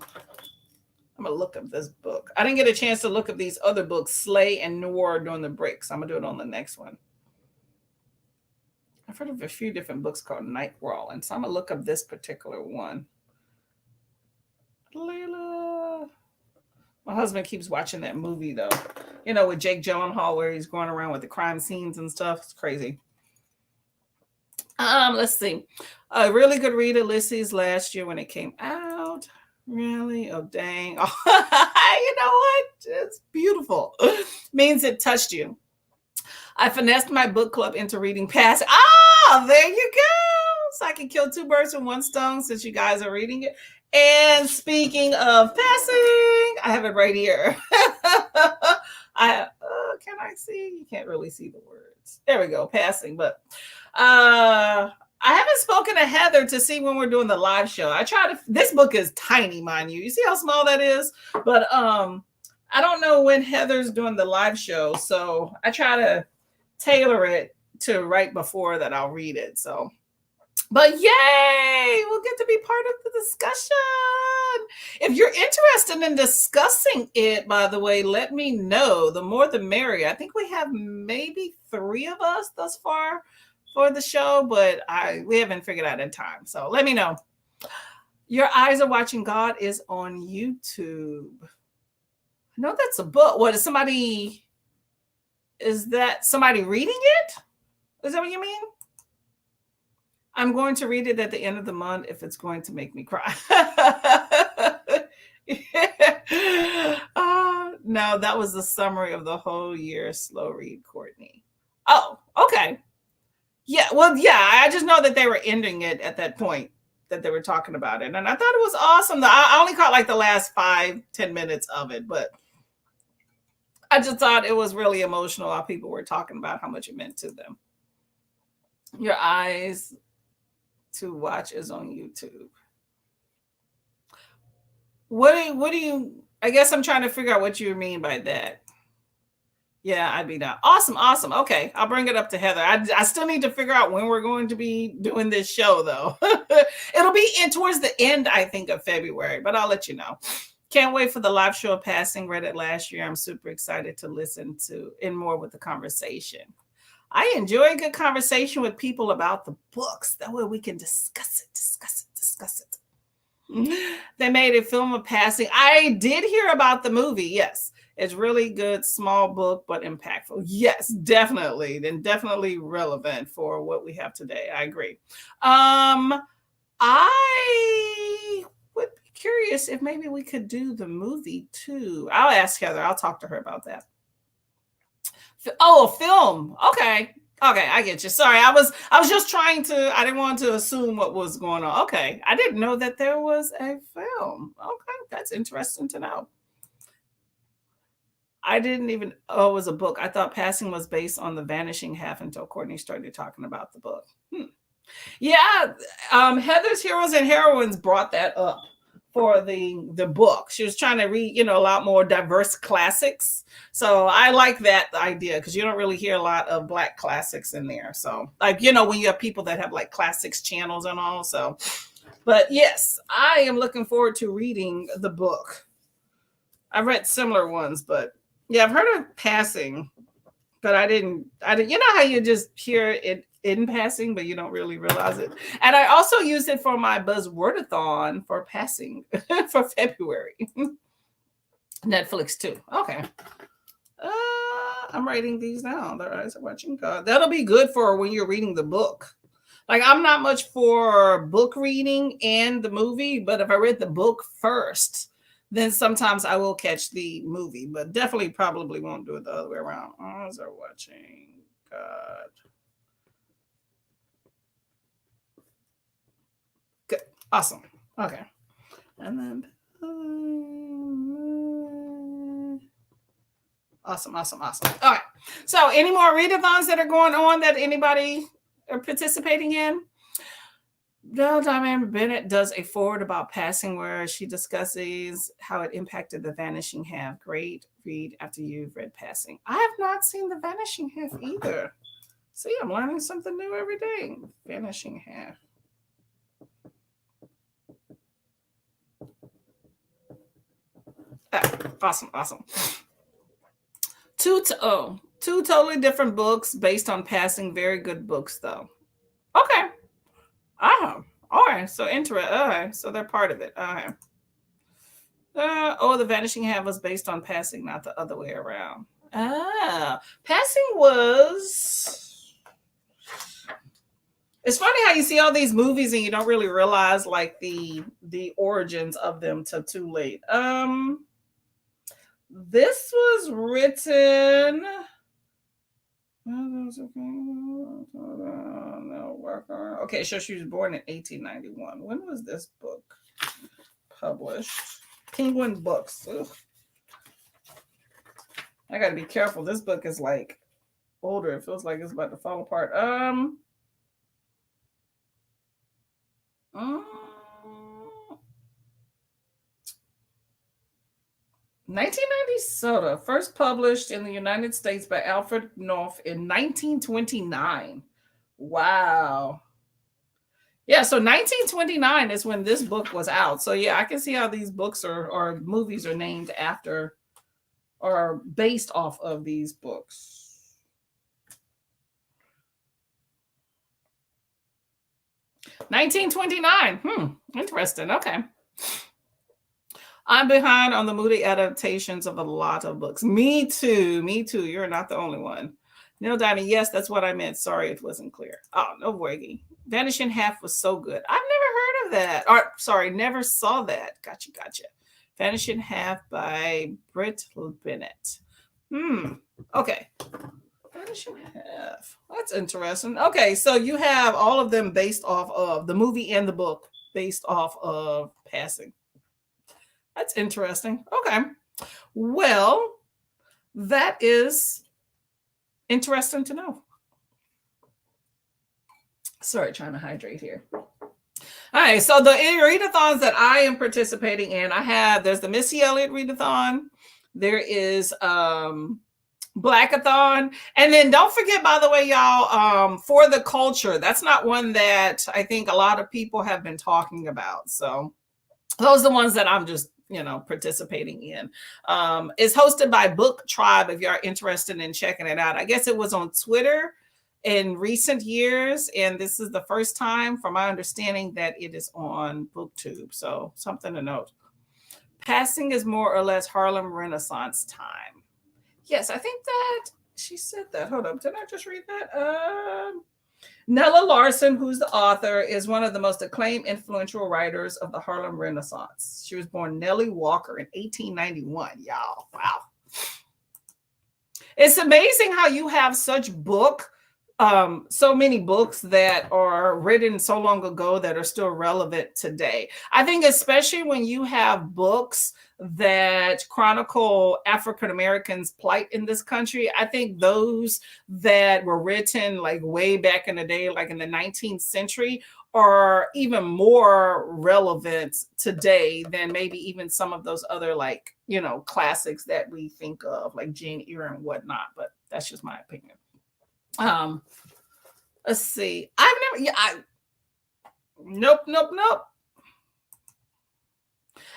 I'm going to look up this book. I didn't get a chance to look up these other books, Slay and Noir, during the break. So I'm going to do it on the next one. I've heard of a few different books called Night Crawling, so I'm going to look up this particular one. Layla. My husband keeps watching that movie, though. With Jake Gyllenhaal, where he's going around with the crime scenes and stuff. It's crazy. Let's see. A really good read, Ulysses, last year when it came out. Really? Oh, dang. Oh, you know what? It's beautiful. Means it touched you. I finessed my book club into reading Passing. Ah, there you go. So I can kill 2 birds with 1 stone since you guys are reading it. And speaking of Passing, I have it right here. Can I see? You can't really see the words. There we go, Passing. But I haven't spoken to Heather to see when we're doing the live show. This book is tiny, mind you. You see how small that is? But I don't know when Heather's doing the live show. So I try to tailor it to right before that I'll read it. So, but yay, we'll get to be part of the discussion. If you're interested in discussing it, by the way, let me know. The more the merrier. I think we have maybe 3 of us thus far for the show, but we haven't figured out in time. So let me know. Your Eyes Are Watching God is on YouTube. I know that's a book. What is somebody? Is that somebody reading it? Is that what you mean? I'm going to read it at the end of the month if it's going to make me cry. No, that was the summary of the whole year. Slow read, Courtney. Oh, okay. Yeah, well, yeah, I just know that they were ending it at that point that they were talking about it. And I thought it was awesome. I only caught like the last 5-10 minutes of it, but I just thought it was really emotional how people were talking about how much it meant to them. Your Eyes to Watch is on YouTube. What do you, I guess I'm trying to figure out what you mean by that. Yeah, I'd be down. Awesome. Okay, I'll bring it up to Heather. I still need to figure out when we're going to be doing this show, though. It'll be towards the end, I think, of February, but I'll let you know. Can't wait for the live show of Passing. Read it last year. I'm super excited to listen to in more with the conversation. I enjoy a good conversation with people about the books. That way we can discuss it. They made a film of Passing. I did hear about the movie. Yes, it's really good, small book, but impactful. Yes, definitely. And definitely relevant for what we have today. I agree. I would be curious if maybe we could do the movie too. I'll ask Heather. I'll talk to her about that. Oh, a film. Okay, I get you. Sorry, I was just trying to. I didn't want to assume what was going on. Okay, I didn't know that there was a film. Okay, that's interesting to know. I didn't even. Oh, it was a book. I thought Passing was based on The Vanishing Half until Courtney started talking about the book. Yeah, Heather's Heroes and Heroines brought that up for the book. She was trying to read, a lot more diverse classics. So I like that idea because you don't really hear a lot of Black classics in there. So like, when you have people that have like classics channels and all. So, but yes, I am looking forward to reading the book. I've read similar ones, but yeah, I've heard of Passing, but I didn't, how you just hear it in passing, but you don't really realize it. And I also used it for my buzzwordathon for passing for February. Netflix too. Okay. I'm writing these down. Their eyes are watching God. That'll be good for when you're reading the book. Like I'm not much for book reading and the movie, but if I read the book first, then sometimes I will catch the movie, but definitely probably won't do it the other way around. Eyes are watching God. Good. Awesome. Okay. And then awesome. All right. So any more readathons that are going on that anybody are participating in? No, Diane Bennett does a forward about passing where she discusses how it impacted the Vanishing Half. Great read after you've read Passing. I have not seen the Vanishing Half either. See, I'm learning something new every day. Vanishing Half. Awesome. Two totally different books based on passing. Very good books, though. Okay. Oh, all right. So interesting. Okay, so they're part of it. Okay. The Vanishing Half was based on passing, not the other way around. Passing was. It's funny how you see all these movies and you don't really realize like the origins of them till too late. This was written. Okay, so she was born in 1891. When was this book published? Penguin Books. Ugh. I gotta be careful. This book is like older. It feels like it's about to fall apart. 1990 Soda, first published in the United States by Alfred Knopf in 1929. Wow. Yeah, so 1929 is when this book was out. So yeah, I can see how these books or movies are named after or based off of these books. 1929. Interesting. Okay. I'm behind on the movie adaptations of a lot of books. Me too. You're not the only one. Neil Diamond, yes, that's what I meant. Sorry, it wasn't clear. Oh, no worry. Vanishing Half was so good. I've never heard of that. Or, sorry, never saw that. Gotcha. Vanishing Half by Britt Bennett. Okay. Vanishing Half. That's interesting. Okay, so you have all of them based off of the movie and the book based off of Passing. That's interesting. Okay. Well, that is interesting to know. Sorry, trying to hydrate here. All right. So the readathons that I am participating in, there's the Missy Elliott readathon. There is Blackathon. And then don't forget, by the way, y'all, For the Culture. That's not one that I think a lot of people have been talking about. So those are the ones that I'm just participating in. It's hosted by Book Tribe if you're interested in checking it out. I guess it was on Twitter in recent years, and this is the first time, from my understanding, that it is on BookTube. So something to note. Passing is more or less Harlem Renaissance time. Yes, I think that she said that. Hold up, didn't I just read that? Nella Larson, who's the author, is one of the most acclaimed influential writers of the Harlem Renaissance. She was born Nellie Walker in 1891. Y'all, wow. It's amazing how you have so many books that are written so long ago that are still relevant today. I think especially when you have books that chronicle African Americans' plight in this country, I think those that were written like way back in the day, like in the 19th century, are even more relevant today than maybe even some of those other, like, classics that we think of, like Jane Eyre and whatnot. But that's just my opinion. Um, let's see. I've never, yeah, nope, nope, nope.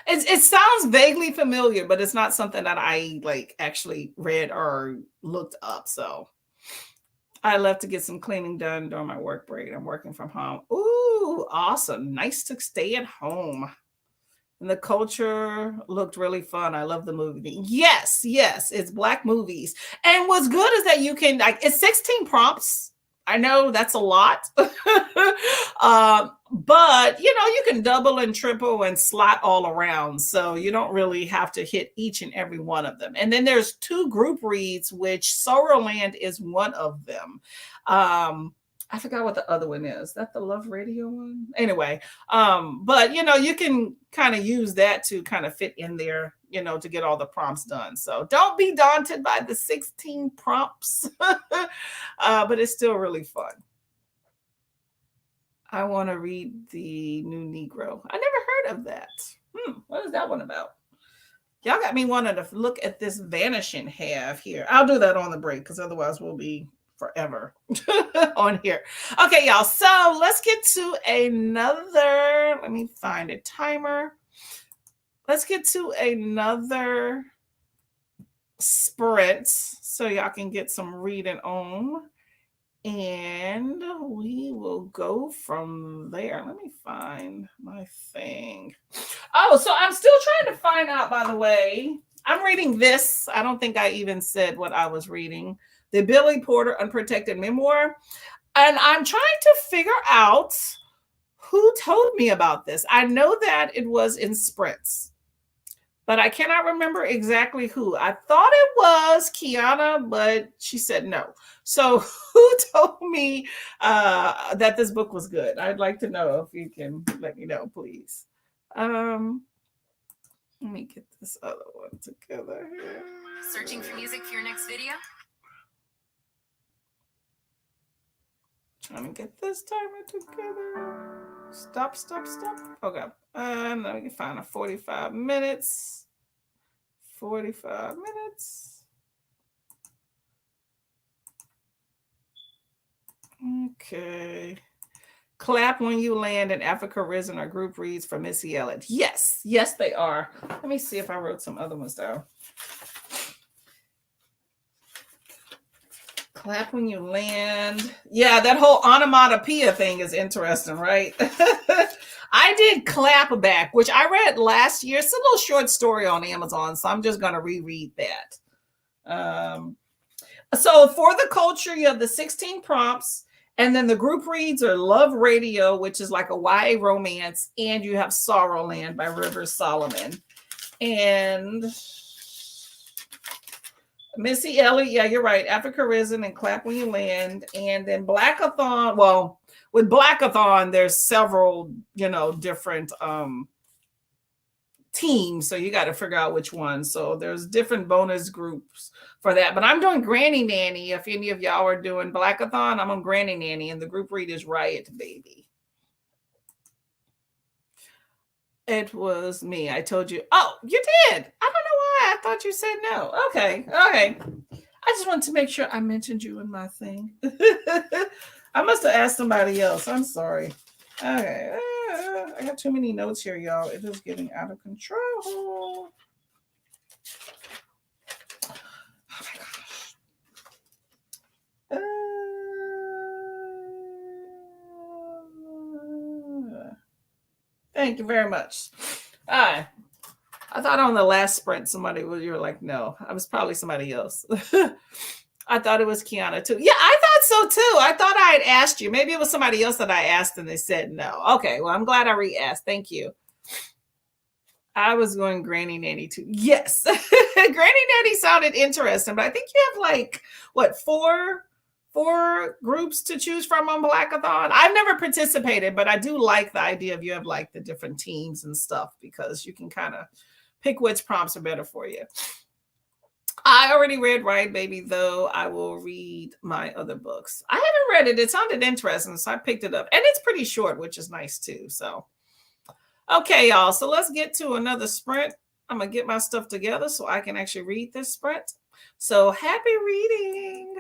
It sounds vaguely familiar, but it's not something that I like actually read or looked up. So I love to get some cleaning done during my work break. I'm working from home. Ooh, awesome. Nice to stay at home. And the culture looked really fun. I love the movie. Yes, yes, it's Black movies. And what's good is that you can, like, it's 16 prompts. I know that's a lot. But you can double and triple and slot all around. So you don't really have to hit each and every one of them. And then there's 2 group reads, which Sorrowland is one of them. I forgot what the other one is. That the Love Radio one? Anyway, but you can kind of use that to kind of fit in there, to get all the prompts done. So don't be daunted by the 16 prompts, but it's still really fun. I want to read the New Negro. I never heard of that. What is that one about? Y'all got me wanting to look at this vanishing half here. I'll do that on the break because otherwise we'll be forever on here. Okay, y'all. So let's get to another. Let me find a timer. Let's get to another sprint so y'all can get some reading on. And we will go from there. Let me find my thing. Oh, so I'm still trying to find out, by the way. I'm reading this. I don't think I even said what I was reading. The Billy Porter Unprotected Memoir. And I'm trying to figure out who told me about this. I know that it was in sprints, but I cannot remember exactly who. I thought it was Kiana, but she said no. So who told me that this book was good? I'd like to know if you can let me know, please. Let me get this other one together here. Searching for music for your next video? Trying to get this timer together. Stop. Okay. And let me find a 45 minutes. 45 minutes. Okay. Clap when you land in Africa Risen or group reads for Missy Elliott. Yes, they are. Let me see if I wrote some other ones down. Clap when you land. Yeah, that whole onomatopoeia thing is interesting, right? I did Clap Back, which I read last year. It's a little short story on Amazon, so I'm just going to reread that. So for the culture, you have the 16 prompts, and then the group reads are Love Radio, which is like a YA romance, and you have Sorrowland by Rivers Solomon. And Missy Elliott, yeah, you're right. Africa Risen and Clap When You Land. And then Blackathon, well, with Blackathon, there's several, different teams. So you got to figure out which one. So there's different bonus groups for that. But I'm doing Granny Nanny. If any of y'all are doing Blackathon, I'm on Granny Nanny. And the group read is Riot Baby. It was me. I told you. Oh, you did. I don't know why. I thought you said no. Okay. I just wanted to make sure I mentioned you in my thing. I must have asked somebody else. I'm sorry. Okay. I got too many notes here, y'all. It is getting out of control. Oh my gosh. Thank you very much. All right. I thought on the last sprint, you were like, no, I was probably somebody else. I thought it was Kiana too. Yeah, I thought so too. I thought I had asked you. Maybe it was somebody else that I asked and they said no. Okay, well, I'm glad I re-asked. Thank you. I was going Granny Nanny too. Yes. Granny Nanny sounded interesting, but I think you have like, what, four groups to choose from on Blackathon. I've never participated, but I do like the idea of you have like the different teams and stuff because you can kind of pick which prompts are better for you. I already read Right Baby, though. I will read my other books. I haven't read it. It sounded interesting, so I picked it up. And it's pretty short, which is nice too. So, okay, y'all. So let's get to another sprint. I'm going to get my stuff together so I can actually read this sprint. So happy reading.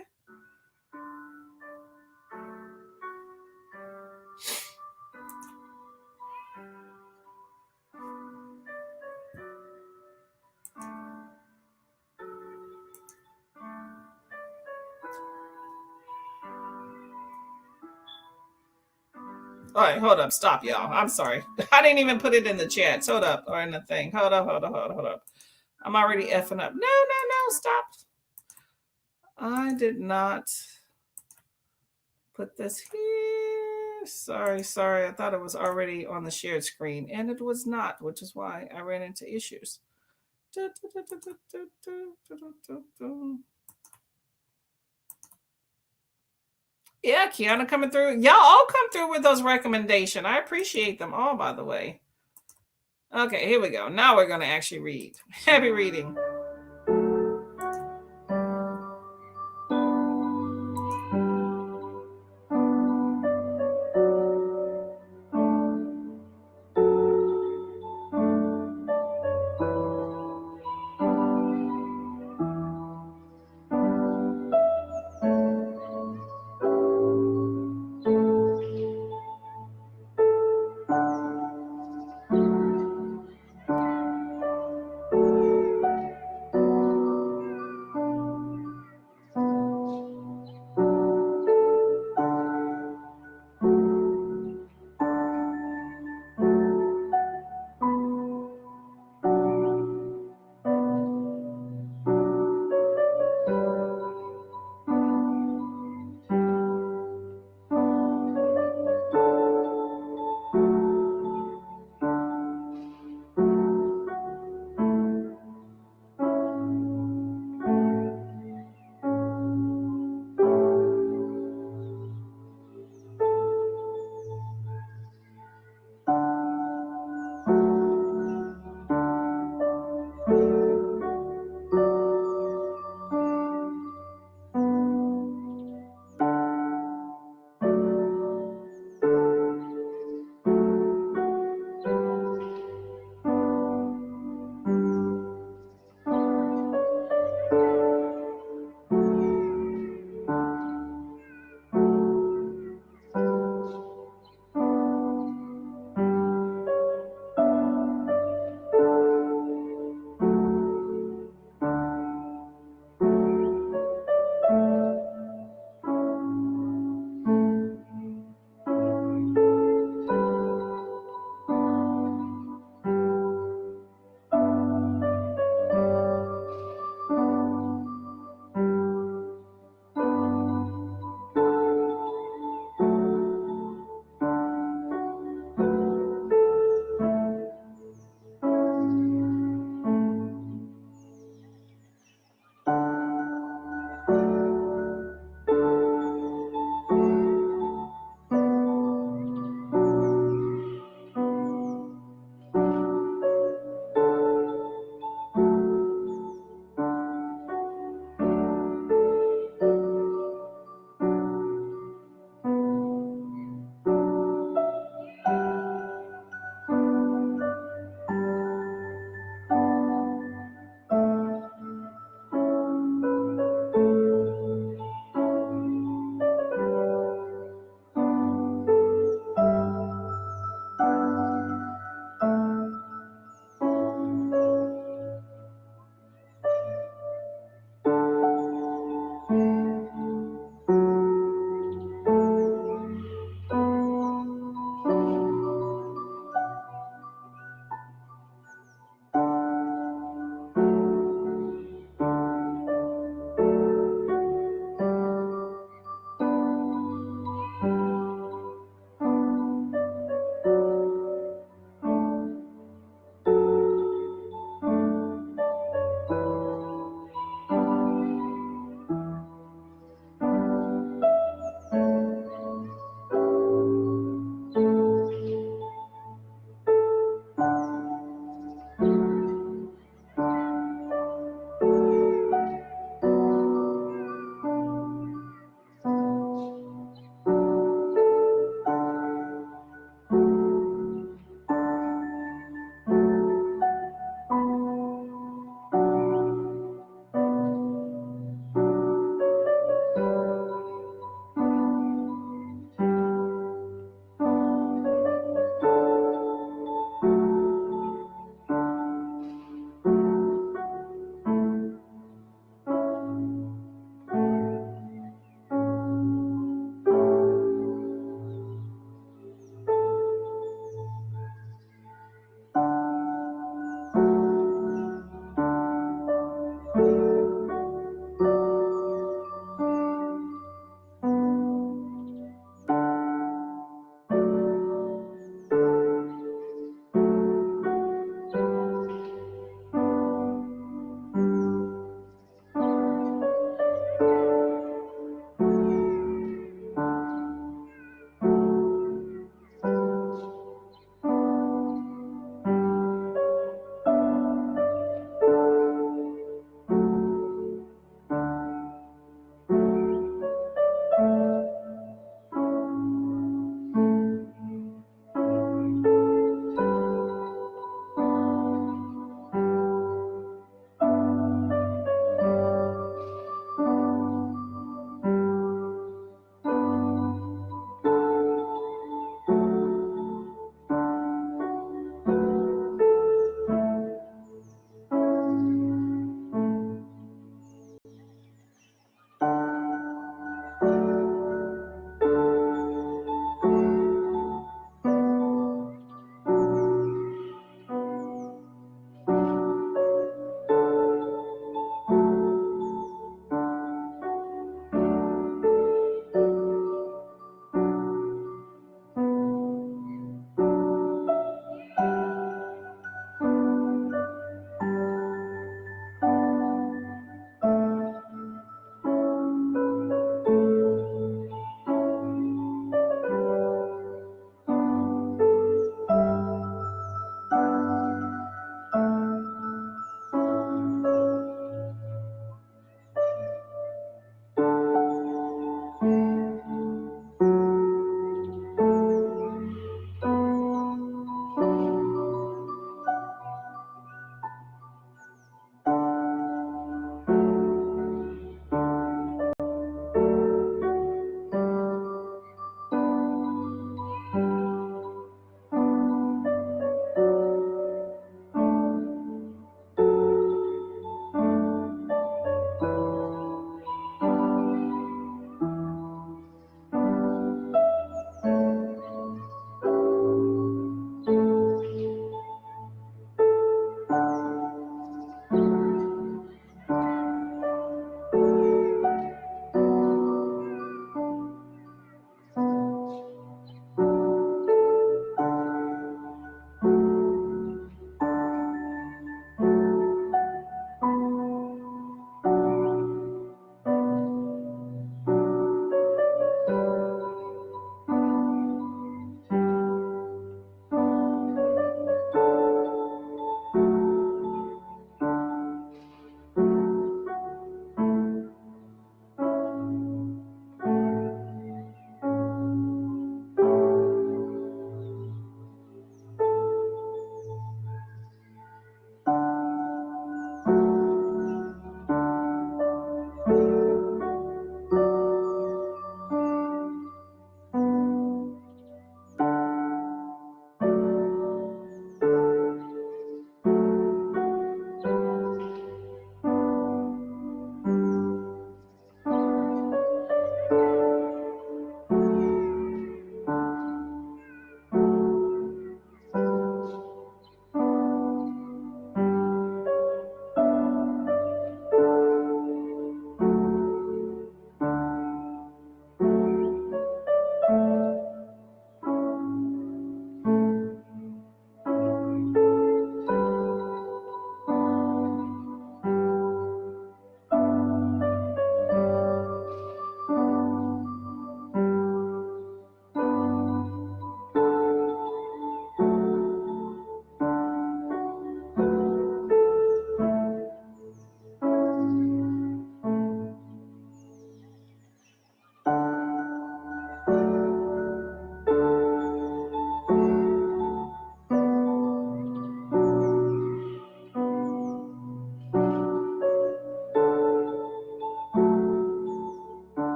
All right, hold up. Stop, y'all. I'm sorry. I didn't even put it in the chat. Hold up. Or in the thing. Hold up. I'm already effing up. No. Stop. I did not put this here. Sorry. I thought it was already on the shared screen, and it was not, which is why I ran into issues. Yeah, Kiana coming through. Y'all all come through with those recommendations. I appreciate them all, by the way. Okay, here we go. Now we're going to actually read. Happy reading.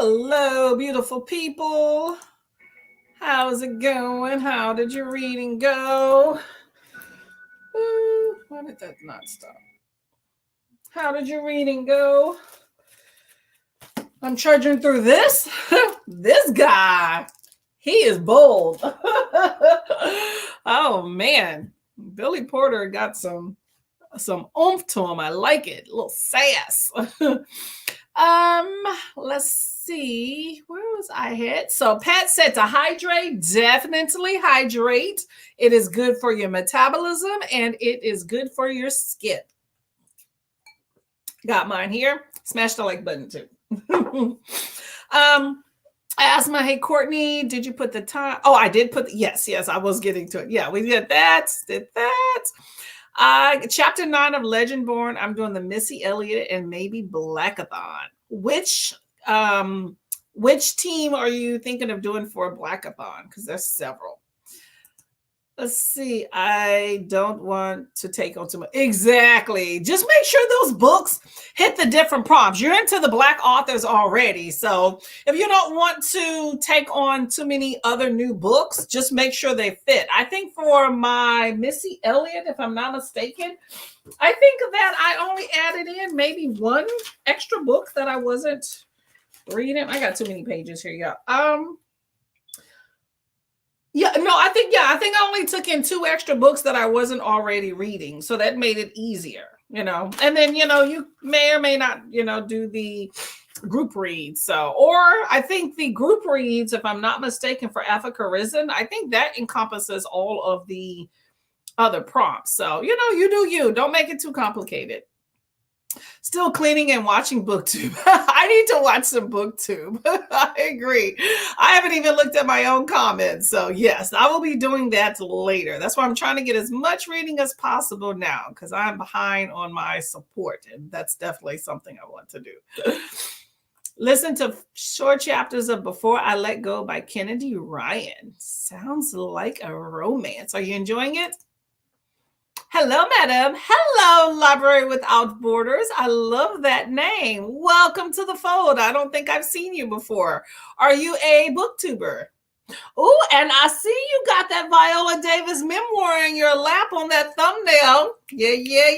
Hello, beautiful people. How's it going? How did your reading go? Ooh, why did that not stop? How did your reading go? I'm trudging through this. This guy, he is bold. Oh man, Billy Porter got some oomph to him. I like it. A little sass. Let's see. Where was I at? So Pat said to hydrate, definitely hydrate. It is good for your metabolism and it is good for your skin. Got mine here. Smash the like button too. I asked my, hey Courtney, did you put the time? Oh, I did put yes, I was getting to it. Yeah, we did that. Chapter 9 of Legendborn. I'm doing the Missy Elliott and maybe Blackathon. Which team are you thinking of doing for a Blackathon? Because there's several. Let's see. I don't want to take on too much. Exactly. Just make sure those books hit the different prompts. You're into the Black authors already. So if you don't want to take on too many other new books, just make sure they fit. I think for my Missy Elliott, if I'm not mistaken, I think that I only added in maybe one extra book that I wasn't reading. I got too many pages here, y'all. I think I only took in 2 extra books that I wasn't already reading. So that made it easier, And then, you may or may not, do the group reads. So, or I think the group reads, if I'm not mistaken, for Africa Risen, I think that encompasses all of the other prompts. So, you do you. Don't make it too complicated. Still cleaning and watching BookTube. I need to watch some BookTube. I agree. I haven't even looked at my own comments. So yes, I will be doing that later. That's why I'm trying to get as much reading as possible now because I'm behind on my support. And that's definitely something I want to do. Listen to short chapters of Before I Let Go by Kennedy Ryan. Sounds like a romance. Are you enjoying it? Hello, madam. Hello, Library Without Borders. I love that name. Welcome to the fold. I don't think I've seen you before. Are you a booktuber? Oh, and I see you got that Viola Davis memoir in your lap on that thumbnail. Yeah.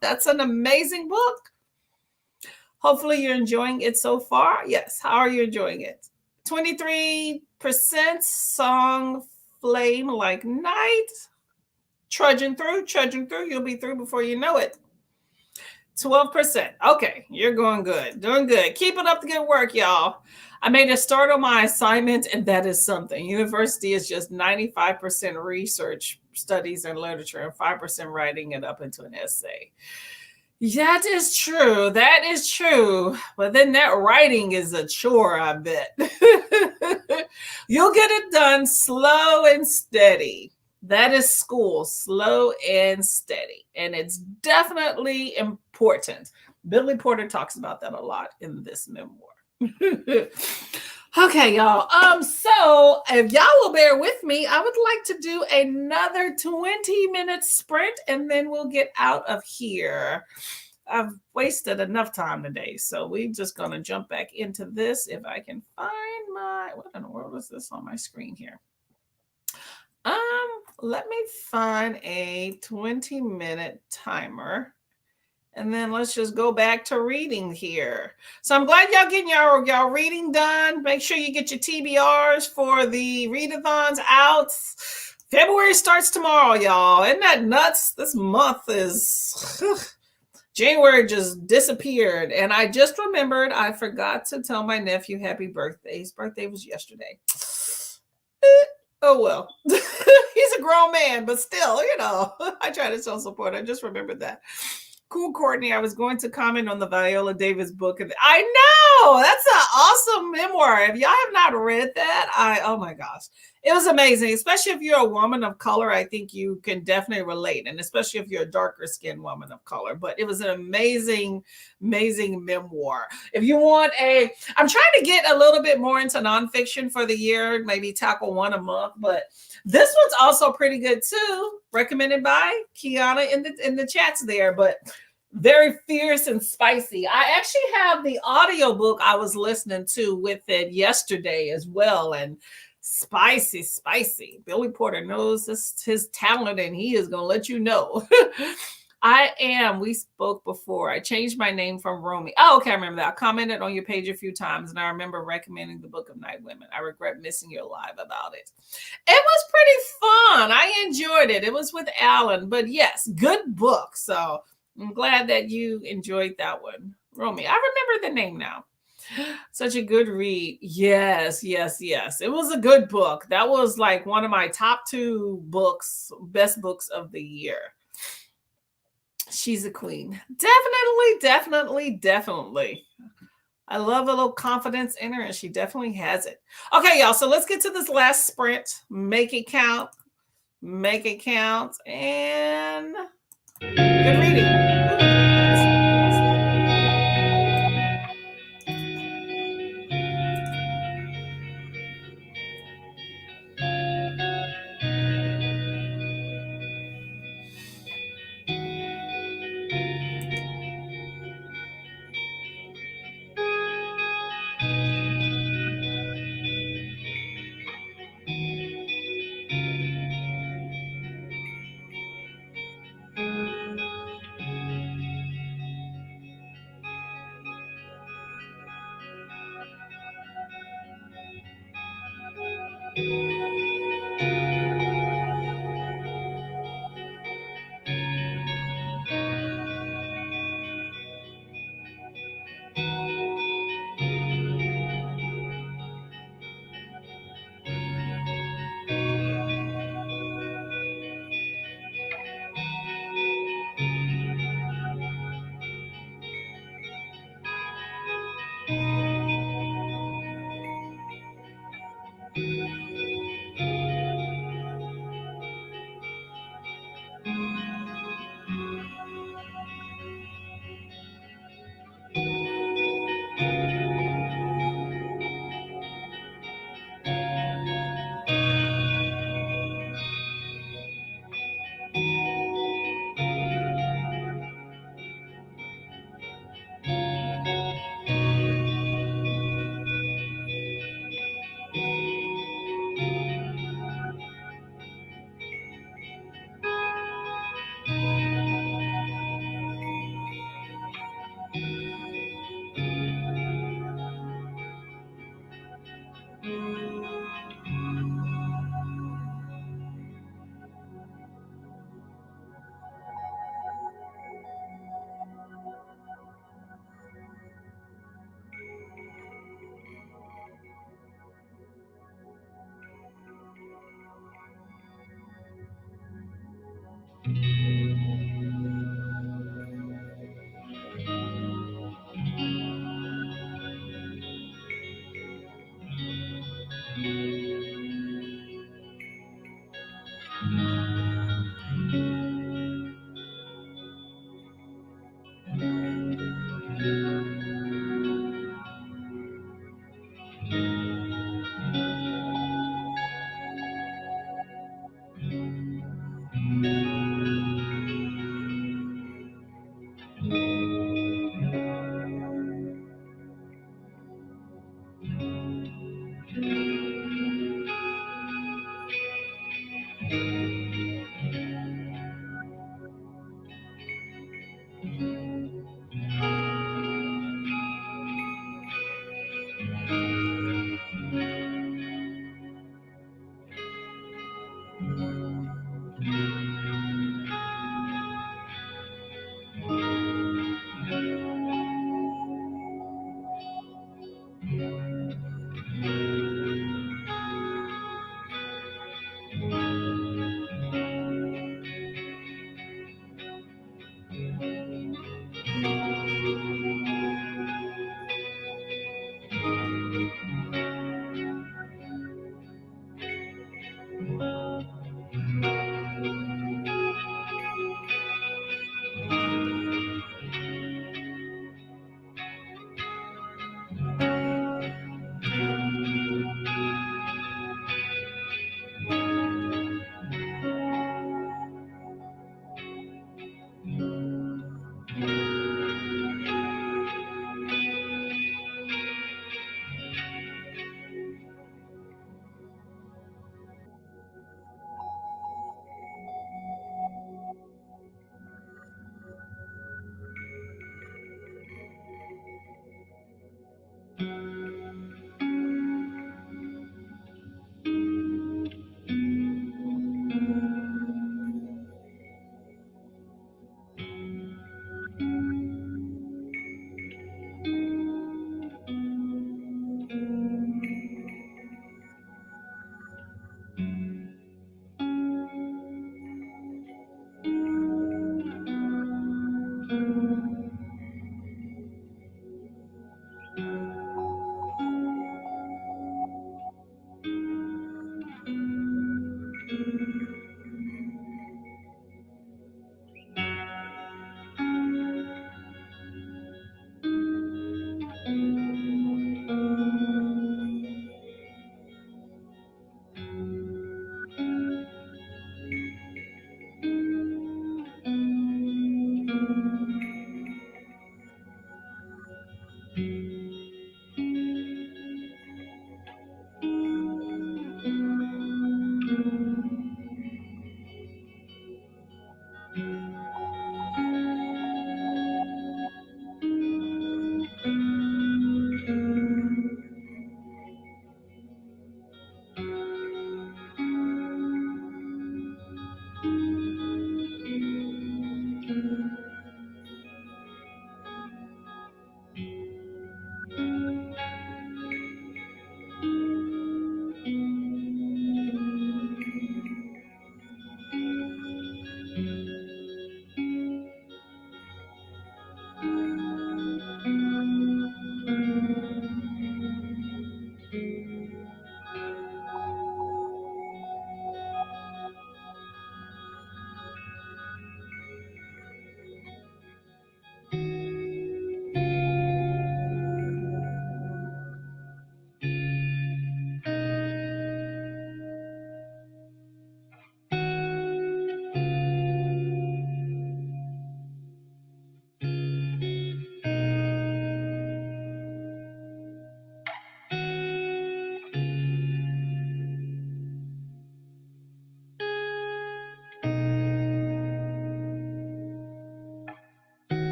That's an amazing book. Hopefully you're enjoying it so far. Yes. How are you enjoying it? 23% song Flame Like Night. Trudging through. You'll be through before you know it. 12%. Okay, you're going good. Doing good. Keep it up the good work, y'all. I made a start on my assignment, and that is something. University is just 95% research, studies, and literature, and 5% writing it up into an essay. That is true. But then that writing is a chore, I bet. You'll get it done slow and steady. That is school, slow and steady. And it's definitely important. Billy Porter talks about that a lot in this memoir. Okay, y'all. So if y'all will bear with me, I would like to do another 20-minute sprint and then we'll get out of here. I've wasted enough time today, so we're just going to jump back into this. If I can find what in the world is this on my screen here? Let me find a 20-minute timer. And then let's just go back to reading here. So I'm glad y'all getting y'all reading done. Make sure you get your TBRs for the readathons out. February starts tomorrow, y'all. Isn't that nuts? This month is... January just disappeared. And I just remembered I forgot to tell my nephew happy birthday. His birthday was yesterday. Oh, well. He's a grown man, but still, I try to show support. I just remembered that. Cool, Courtney. I was going to comment on the Viola Davis book. I know. That's an awesome memoir. If y'all have not read that, oh my gosh. It was amazing, especially if you're a woman of color. I think you can definitely relate, and especially if you're a darker skinned woman of color. But it was an amazing, amazing memoir. If you want I'm trying to get a little bit more into nonfiction for the year, maybe tackle one a month. But this one's also pretty good too. Recommended by Kiana in the chats there. But Very fierce and spicy. I actually have the audiobook I was listening to with it yesterday as well. And spicy, spicy. Billy Porter knows his talent and he is going to let you know. We spoke before. I changed my name from Romy. Oh, okay, I remember that. I commented on your page a few times and I remember recommending the Book of Night Women. I regret missing your live about it. It was pretty fun. I enjoyed it. It was with Alan, but yes, good book. So I'm glad that you enjoyed that one. Romy, I remember the name now. Such a good read. Yes, yes, yes. It was a good book. That was like one of my top 2 books, best books of the year. She's a queen. Definitely, definitely, definitely. I love a little confidence in her, and she definitely has it. Okay, y'all. So let's get to this last sprint. Make it count. Make it count. And good reading.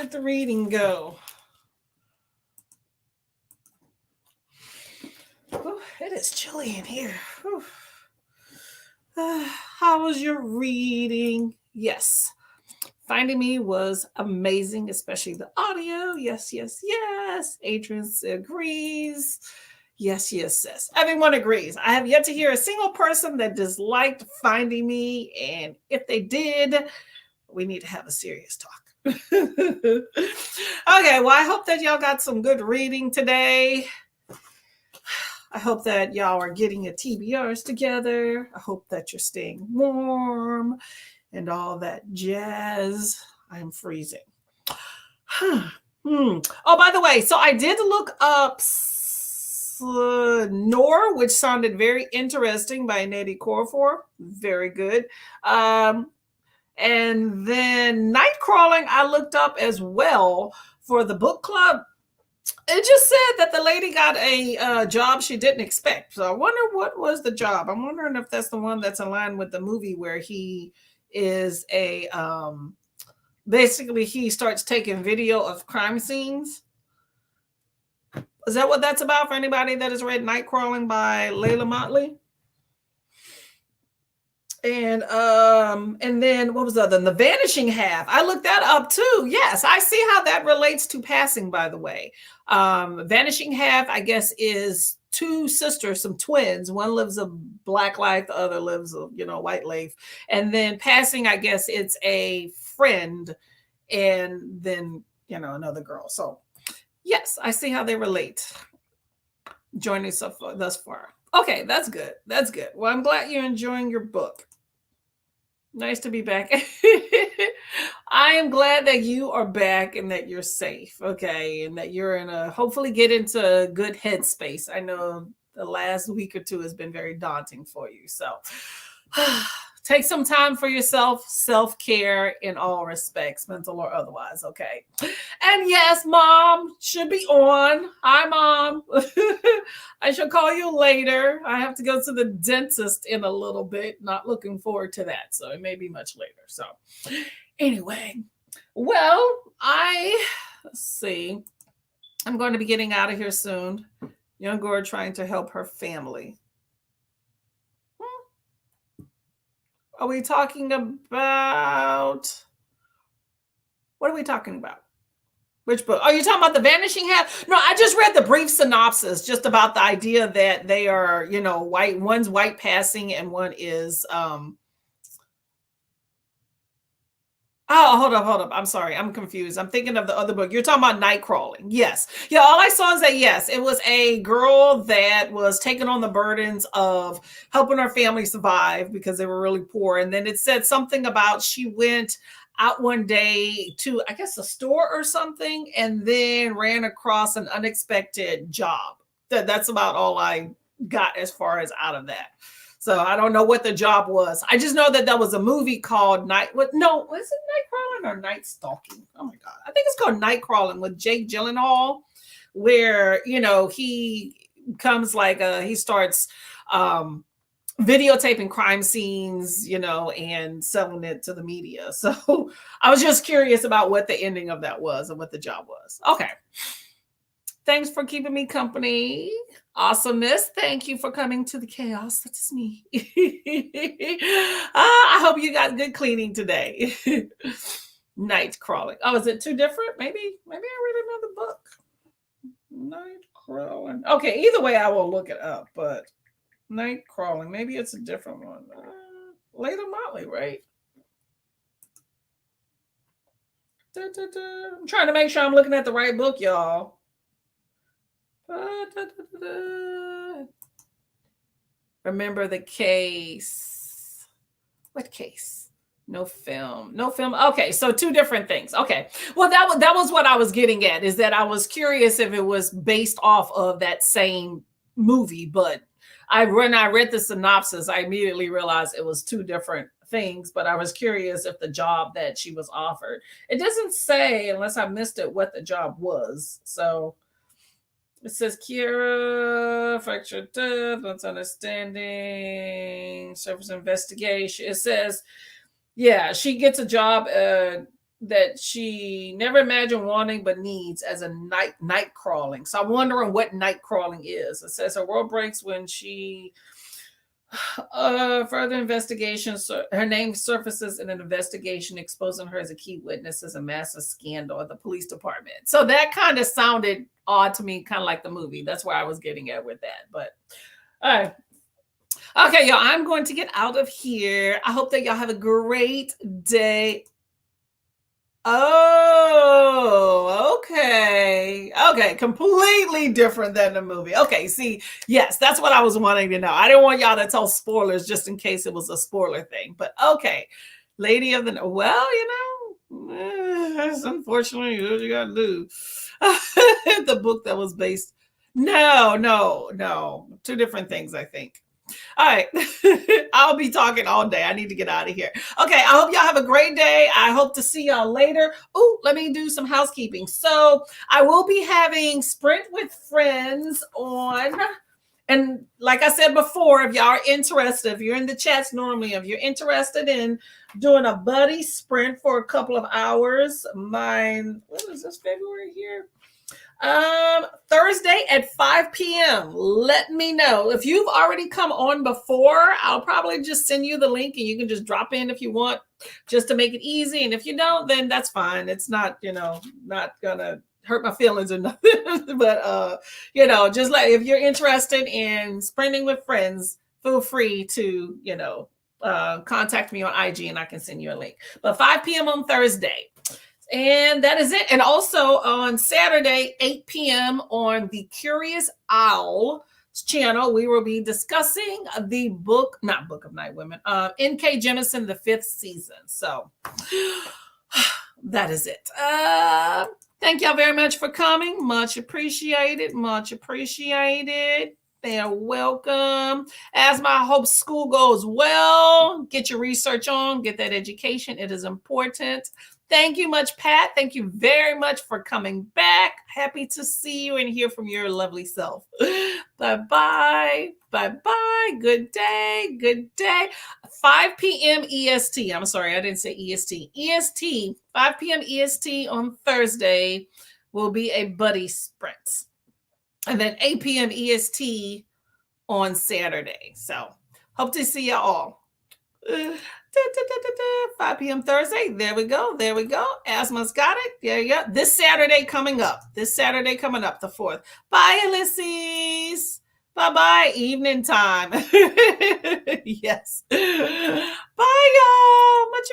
did the reading go? Ooh, it is chilly in here. How was your reading? Yes. Finding Me was amazing, especially the audio. Yes, yes, yes. Adrian agrees. Yes, yes, yes. Everyone agrees. I have yet to hear a single person that disliked Finding Me. And if they did, we need to have a serious talk. Okay, well, I hope that y'all got some good reading today. I hope that y'all are getting your TBRs together. I hope that you're staying warm and all that jazz. I'm freezing. Oh, by the way, so I did look up Nor, which sounded very interesting by Nady Korfor. Very good. And then Night Crawling, I looked up as well for the book club. It just said that the lady got a job she didn't expect. So I wonder what was the job. I'm wondering if that's the one that's aligned with the movie where he is a basically he starts taking video of crime scenes. Is that what that's about for anybody that has read Night Crawling by Layla Motley? And then what was the other? The Vanishing Half. I looked that up too. Yes, I see how that relates to Passing, by the way. Vanishing Half, I guess, is two sisters, some twins. One lives a black life, the other lives a white life. And then Passing, I guess it's a friend, and then another girl. So yes, I see how they relate. Joining us thus far. Okay, that's good. That's good. Well, I'm glad you're enjoying your book. Nice to be back. I am glad that you are back and that you're safe, okay, and that you're hopefully get into a good headspace. I know the last week or two has been very daunting for you, so take some time for yourself, self-care in all respects, mental or otherwise, okay? And yes, Mom should be on. Hi, Mom. I shall call you later. I have to go to the dentist in a little bit. Not looking forward to that, so it may be much later. So anyway, well, let's see. I'm going to be getting out of here soon. Young girl trying to help her family. Are we talking about? What are we talking about? Which book? Are you talking about The Vanishing Half? No, I just read the brief synopsis just about the idea that they are, white. One's white passing and one is Oh, hold up. I'm sorry. I'm confused. I'm thinking of the other book. You're talking about Night Crawling. Yes. Yeah, all I saw is that, yes, it was a girl that was taking on the burdens of helping her family survive because they were really poor. And then it said something about she went out one day to, I guess, a store or something, and then ran across an unexpected job. That's about all I got as far as out of that. So I don't know what the job was. I just know that there was a movie called was it Night Crawling or Night Stalking? Oh my God. I think it's called Night Crawling with Jake Gyllenhaal, where, he comes he starts videotaping crime scenes, and selling it to the media. So I was just curious about what the ending of that was and what the job was. Okay. Thanks for keeping me company. Awesomeness. Thank you for coming to the chaos. That's me. I hope you got good cleaning today. Night Crawling. Oh, is it too different? Maybe I read another book. Night Crawling. Okay, either way, I will look it up. But Night Crawling. Maybe it's a different one. Layla Motley, right? I'm trying to make sure I'm looking at the right book, y'all. Remember the case. What case? No film. Okay, so two different things. Okay. Well, that was what I was getting at, is that I was curious if it was based off of that same movie, but when I read the synopsis, I immediately realized it was two different things, but I was curious if the job that she was offered. It doesn't say, unless I missed it, what the job was. So it says Kira, fractured death, that's understanding, surface investigation. It says, yeah, she gets a job that she never imagined wanting but needs as a night crawling. So I'm wondering what night crawling is. It says her world breaks when she further investigation. So her name surfaces in an investigation exposing her as a key witness as a massive scandal at the police department. So that kind of sounded odd to me, kind of like the movie. That's where I was getting at with that. But all right. Okay, y'all, I'm going to get out of here. I hope that y'all have a great day. Oh, okay. Okay, completely different than the movie. Okay, see, yes, that's what I was wanting to know. I didn't want y'all to tell spoilers just in case it was a spoiler thing. But okay, Lady of the well, that's unfortunately what you gotta do. The book that was based. No. Two different things, I think. All right. I'll be talking all day. I need to get out of here. Okay. I hope y'all have a great day. I hope to see y'all later. Oh, let me do some housekeeping. So I will be having Sprint with Friends on. And like I said before, if y'all are interested, if you're in the chats normally, if you're interested in doing a buddy sprint for a couple of hours, what is this, February here? Thursday at 5 p.m. Let me know. If you've already come on before, I'll probably just send you the link and you can just drop in if you want, just to make it easy. And if you don't, then that's fine. It's not, not gonna hurt my feelings or nothing. But just like, if you're interested in sprinting with friends, feel free to, contact me on IG and I can send you a link. But 5 p.m. on Thursday. And that is it. And also on Saturday, 8 p.m. on the Curious Owl channel, we will be discussing the Book of Night Women, N.K. Jemisin, the 5th season. So that is it. Thank y'all very much for coming. Much appreciated. Much appreciated. They're welcome. Asma, I hope school goes well. Get your research on. Get that education. It is important. Thank you much, Pat. Thank you very much for coming back. Happy to see you and hear from your lovely self. Bye-bye. Bye-bye. Good day. Good day. 5 p.m. EST. I'm sorry, I didn't say EST. EST, 5 p.m. EST on Thursday will be a buddy sprint. And then 8 p.m. EST on Saturday. So hope to see you all. 5 p.m. Thursday. There we go. Asma's got it. Yeah. This Saturday coming up, the 4th. Bye, Ulysses. Bye-bye. Evening time. Yes. Bye, y'all. Much